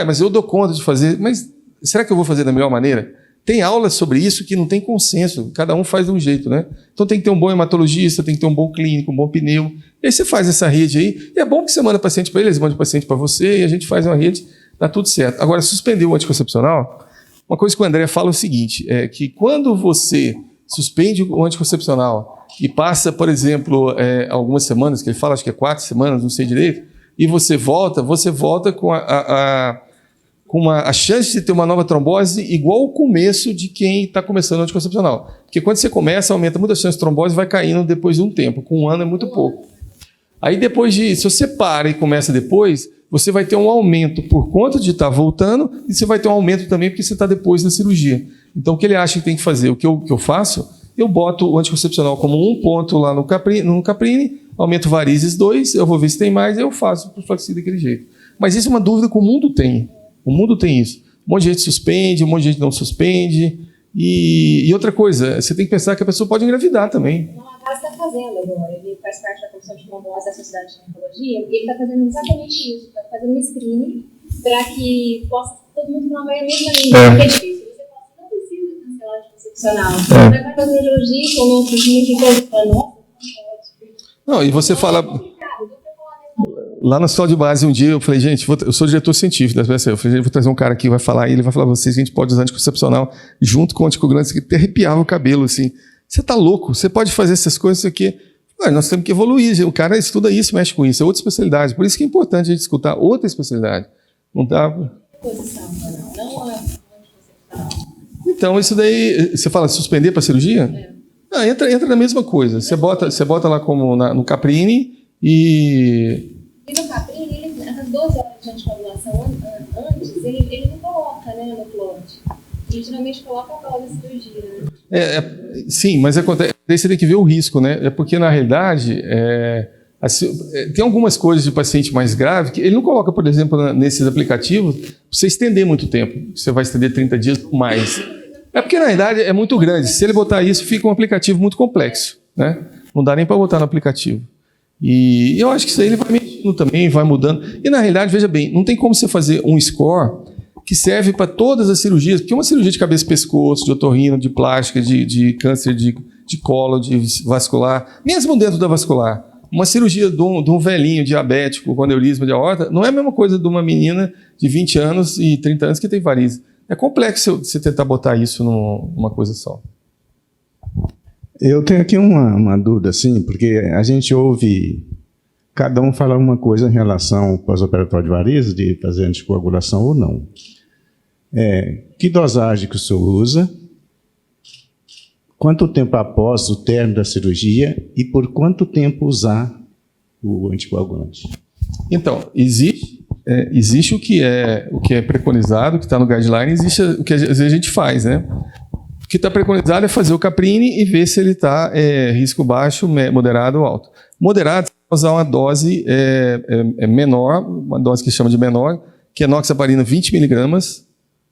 Mas eu dou conta de fazer. Mas será que eu vou fazer da melhor maneira? Tem aulas sobre isso que não tem consenso. Cada um faz de um jeito, né? Então tem que ter um bom hematologista, tem que ter um bom clínico, um bom pneu. E aí você faz essa rede aí. E é bom que você manda paciente para eles mandam paciente para você e a gente faz uma rede, dá tudo certo. Agora, suspender o anticoncepcional, uma coisa que o André fala é o seguinte, é que quando você suspende o anticoncepcional e passa, por exemplo, algumas semanas, que ele fala, acho que é 4 semanas, não sei direito, e você volta com a chance de ter uma nova trombose igual ao começo de quem está começando o anticoncepcional. Porque quando você começa, aumenta muito a chance de trombose e vai caindo depois de um tempo. Com 1 ano é muito pouco. Aí depois se você para e começa depois, você vai ter um aumento por conta de estar voltando e você vai ter um aumento também porque você está depois da cirurgia. Então, o que ele acha que tem que fazer? O que eu faço, eu boto o anticoncepcional como um ponto lá no Caprine, aumento varizes 2, eu vou ver se tem mais, eu faço para flaxir daquele jeito. Mas isso é uma dúvida que o mundo tem. O mundo tem isso. Um monte de gente suspende, um monte de gente não suspende. E outra coisa, você tem que pensar que a pessoa pode engravidar também. Não, a Casa está fazendo agora. Ele faz parte da Comissão de Condose da Sociedade de Ginecologia e ele está fazendo exatamente isso. Está fazendo um screening para que possa todo mundo falar a mesma língua. Porque é difícil. Você não precisa cancelar anticoncepcional. Você vai fazer urologia com outros muitos nossa, não, e você fala... Lá na escola de base, um dia, eu falei, gente, eu sou diretor científico da SBSE, eu falei, vou trazer um cara aqui que vai falar, e ele vai falar pra vocês que a gente pode usar anticoncepcional junto com anticoagulantes, que até arrepiava o cabelo, assim. Você tá louco? Você pode fazer essas coisas, isso aqui. Nós temos que evoluir, o cara estuda isso, mexe com isso, é outra especialidade. Por isso que é importante a gente escutar outra especialidade. Não dá... Então, isso daí, você fala suspender para cirurgia? Entra na mesma coisa. Você bota lá como no Caprine E no Caprine, as 12 horas de anticoagulação antes, ele não coloca, né, no plot. Ele geralmente coloca após a cirurgia, né? Sim, mas acontece, daí você tem que ver o risco, né? É porque, na realidade, tem algumas coisas de paciente mais grave que ele não coloca, por exemplo, nesses aplicativos, para você estender muito tempo. Você vai estender 30 dias ou mais. É porque, na realidade, é muito grande. Se ele botar isso, fica um aplicativo muito complexo, né? Não dá nem para botar no aplicativo. E eu acho que isso aí ele vai mexendo também, vai mudando. E na realidade, veja bem, não tem como você fazer um score que serve para todas as cirurgias, porque uma cirurgia de cabeça e pescoço, de otorrino, de plástica, de câncer de colo, de vascular, mesmo dentro da vascular, uma cirurgia de um velhinho diabético com aneurisma de aorta não é a mesma coisa de uma menina de 20 anos e 30 anos que tem varizes. É complexo você tentar botar isso numa coisa só. Eu tenho aqui uma dúvida, assim, porque a gente ouve cada um falar uma coisa em relação ao pós-operatório de varizes, de fazer anticoagulação ou não. Que dosagem que o senhor usa? Quanto tempo após o término da cirurgia e por quanto tempo usar o anticoagulante? Então, existe o que é preconizado, que está no guideline, existe o que às vezes a gente faz, né? O que está preconizado é fazer o Caprine e ver se ele está risco baixo, moderado ou alto. Moderado, você vai usar uma dose menor, uma dose que chama de menor, que é enoxaparina 20 mg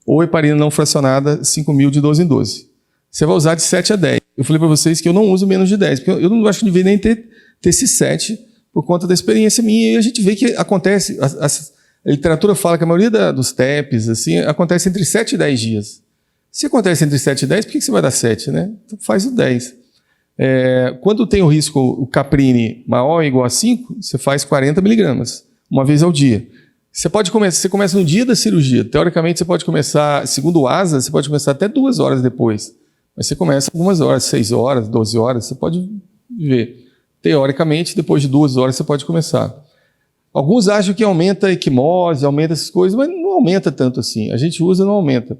ou heparina não fracionada 5.000 de 12 em 12. Você vai usar de 7 a 10. Eu falei para vocês que eu não uso menos de 10, porque eu não acho que devia nem ter esse 7 por conta da experiência minha. E a gente vê que acontece, a literatura fala que a maioria dos TEPs assim, acontece entre 7 e 10 dias. Se acontece entre 7 e 10, por que você vai dar 7, né? Então faz o 10. Quando tem o risco, o Caprine maior ou igual a 5, você faz 40 miligramas, uma vez ao dia. Você começa no dia da cirurgia. Teoricamente, você pode começar, segundo o ASA, você pode começar até 2 horas depois. Mas você começa algumas horas, 6 horas, 12 horas, você pode ver. Teoricamente, depois de 2 horas, você pode começar. Alguns acham que aumenta a equimose, aumenta essas coisas, mas não aumenta tanto assim. A gente usa, não aumenta.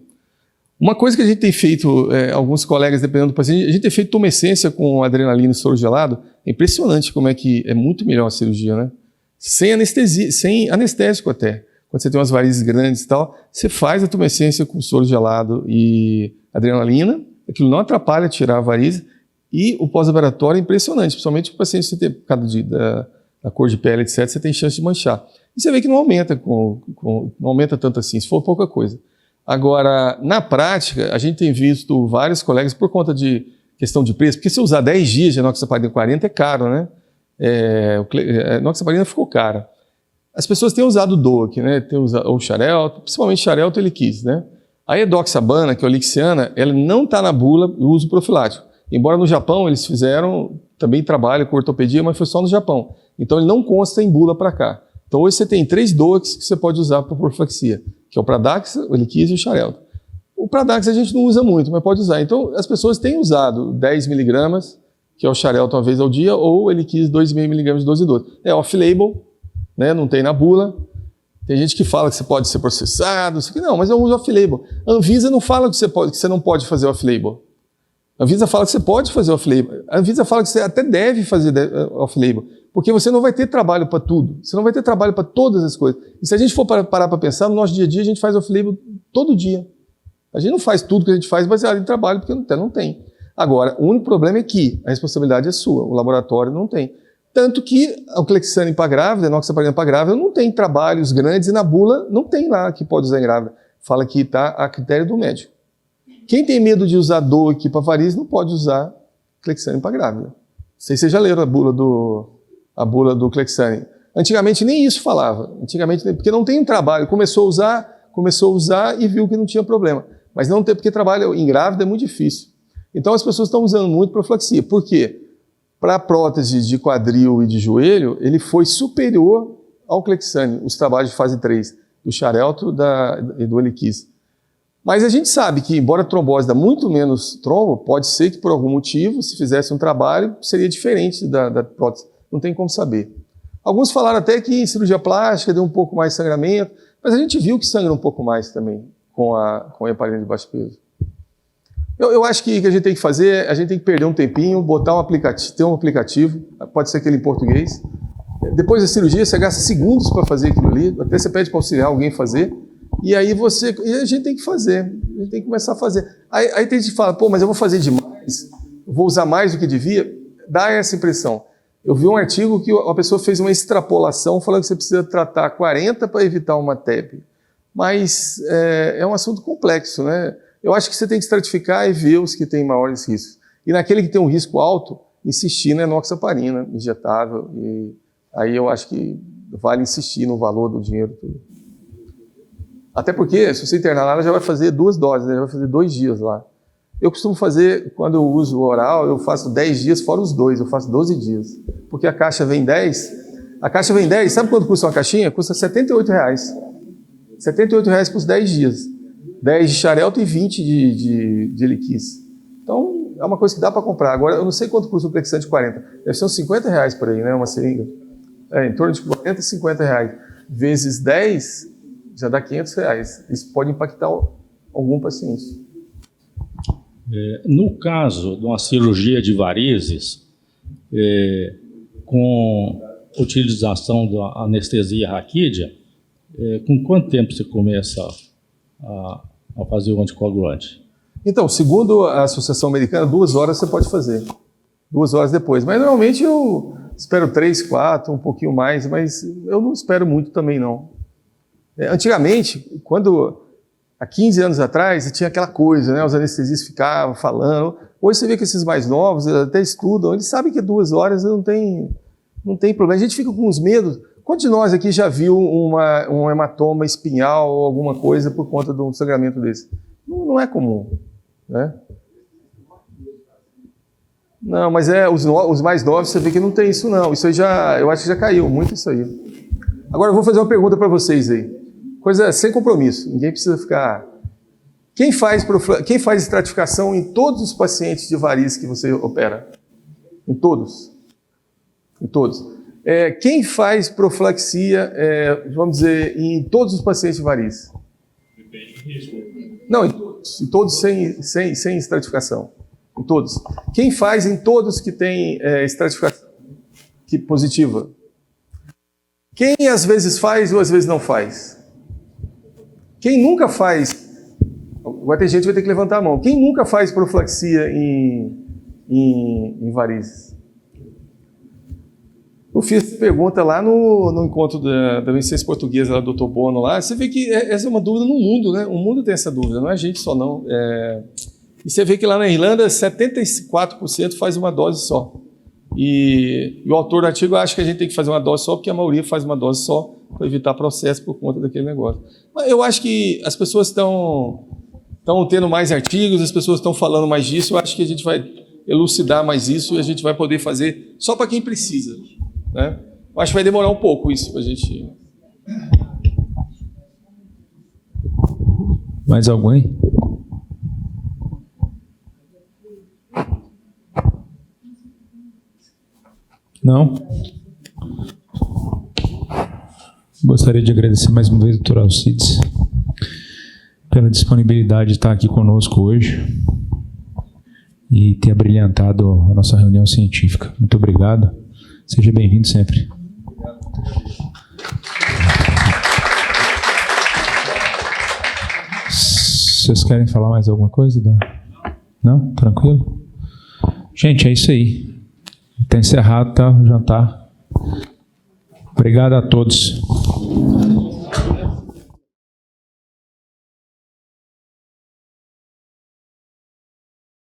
Uma coisa que a gente tem feito, alguns colegas, dependendo do paciente, a gente tem feito tumescência com adrenalina e soro gelado. É impressionante como é que é muito melhor a cirurgia, né? Sem anestesia, sem anestésico até. Quando você tem umas varizes grandes e tal, você faz a tumescência com soro gelado e adrenalina, aquilo não atrapalha tirar a varize, e o pós-operatório é impressionante, principalmente o paciente, você tem, por causa da cor de pele, etc., você tem chance de manchar. E você vê que não aumenta, não aumenta tanto assim, se for pouca coisa. Agora, na prática, a gente tem visto vários colegas, por conta de questão de preço, porque se usar 10 dias de enoxaparina 40 é caro, né? A enoxaparina ficou cara. As pessoas têm usado o DOAC, né? Tem usado o Xarelto, principalmente Xarelto e Eliquis, né? A edoxabana, que é a Olixiana, ela não está na bula do uso profilático. Embora no Japão eles fizeram também trabalho com ortopedia, mas foi só no Japão. Então ele não consta em bula para cá. Então hoje você tem 3 DOACs que você pode usar para profilaxia, que é o Pradaxa, o Eliquis e o Xarelto. O Pradaxa a gente não usa muito, mas pode usar. Então as pessoas têm usado 10 miligramas, que é o Xarelto uma vez ao dia, ou o Eliquis 2,5 miligramas de 12 em 12. É off-label, né? Não tem na bula. Tem gente que fala que você pode ser processado, não, mas eu uso off-label. A Anvisa não fala que você não pode fazer off-label. A Anvisa fala que você pode fazer off-label. A Anvisa fala que você até deve fazer off-label, porque você não vai ter trabalho para tudo. Você não vai ter trabalho para todas as coisas. E se a gente for parar para pensar, no nosso dia a dia, a gente faz off-label todo dia. A gente não faz tudo que a gente faz baseado em trabalho, porque não tem. Agora, o único problema é que a responsabilidade é sua, o laboratório não tem. Tanto que o Clexane para grávida, a enoxaparina para grávida, não tem trabalhos grandes e na bula não tem lá que pode usar em grávida. Fala que está a critério do médico. Quem tem medo de usar DOAC para varizes não pode usar Clexane para grávida. Não sei se vocês já leram a bula do Clexane. Antigamente nem isso falava. Antigamente, porque não tem um trabalho. Começou a usar e viu que não tinha problema. Mas não tem, porque trabalho em grávida é muito difícil. Então as pessoas estão usando muito profilaxia. Por quê? Para a prótese de quadril e de joelho, ele foi superior ao Clexane, os trabalhos de fase 3, do Xarelto e do Eliquis. Mas a gente sabe que, embora a trombose dá muito menos trombo, pode ser que por algum motivo, se fizesse um trabalho, seria diferente da prótese. Não tem como saber. Alguns falaram até que em cirurgia plástica deu um pouco mais de sangramento, mas a gente viu que sangra um pouco mais também com a heparina de baixo peso. Eu acho que o que a gente tem que fazer, a gente tem que perder um tempinho, botar ter um aplicativo, pode ser aquele em português. Depois da cirurgia, você gasta segundos para fazer aquilo ali, até você pede para auxiliar alguém fazer, e aí a gente tem que fazer, a gente tem que começar a fazer. Aí tem gente que fala, pô, mas eu vou fazer demais, vou usar mais do que devia, dá essa impressão. Eu vi um artigo que a pessoa fez uma extrapolação falando que você precisa tratar 40 para evitar uma TEP. Mas é um assunto complexo, né? Eu acho que você tem que estratificar e ver os que têm maiores riscos. E naquele que tem um risco alto, insistir na enoxaparina injetável. E aí eu acho que vale insistir no valor do dinheiro. Tudo. Até porque, se você internar lá, ela já vai fazer 2 doses, né? Já vai fazer 2 dias lá. Eu costumo fazer, quando eu uso o oral, eu faço 10 dias fora os 2, eu faço 12 dias. Porque a caixa vem 10. A caixa vem 10, sabe quanto custa uma caixinha? Custa R$78. R$78 por 10 dias. 10 de Xarelto e 20 de Eliquis. Então, é uma coisa que dá para comprar. Agora, eu não sei quanto custa o Clexane de 40. Deve ser uns R$50 por aí, né? Uma seringa. Em torno de 40 e R$50. Vezes 10, já dá R$500. Isso pode impactar algum paciente. No caso de uma cirurgia de varizes, com utilização da anestesia raquídea, com quanto tempo você começa a fazer o anticoagulante? Então, segundo a Associação Americana, 2 horas você pode fazer. 2 horas depois. Mas normalmente eu espero 3, 4, um pouquinho mais, mas eu não espero muito também não. Antigamente, há 15 anos atrás, tinha aquela coisa, né? Os anestesistas ficavam falando. Hoje você vê que esses mais novos, eles até estudam, eles sabem que 2 horas não tem problema. A gente fica com uns medos. Quantos de nós aqui já viu um hematoma espinhal ou alguma coisa por conta de um sangramento desse? Não é comum, né? Não, mas os mais novos você vê que não tem isso não. Isso aí eu acho que já caiu muito isso aí. Agora eu vou fazer uma pergunta para vocês aí. Coisa sem compromisso, ninguém precisa ficar... Quem faz estratificação em todos os pacientes de varizes que você opera? Em todos? Em todos. Quem faz profilaxia, vamos dizer, em todos os pacientes de varizes? Depende do risco. Não, em todos sem estratificação. Em todos. Quem faz em todos que tem estratificação positiva? Quem às vezes faz ou às vezes não faz? Quem nunca faz... Vai ter gente que vai ter que levantar a mão. Quem nunca faz profilaxia em varizes? Eu fiz essa pergunta lá no encontro da Beneficência Portuguesa, lá do Dr. Bono, lá. Você vê que essa é uma dúvida no mundo, né? O mundo tem essa dúvida, não é a gente só, não. E você vê que lá na Irlanda, 74% faz uma dose só. E o autor do artigo acha que a gente tem que fazer uma dose só, porque a maioria faz uma dose só para evitar processo por conta daquele negócio. Mas eu acho que as pessoas estão tendo mais artigos, as pessoas estão falando mais disso. Eu acho que a gente vai elucidar mais isso e a gente vai poder fazer só para quem precisa, né? Eu acho que vai demorar um pouco isso para a gente... Mais alguém? Não? Gostaria de agradecer mais uma vez ao Dr. Alcides pela disponibilidade de estar aqui conosco hoje e ter abrilhantado a nossa reunião científica. Muito obrigado. Seja bem-vindo sempre. Vocês querem falar mais alguma coisa? Não? Tranquilo? Gente, é isso aí. Está encerrado, tá? O jantar. Obrigado a todos.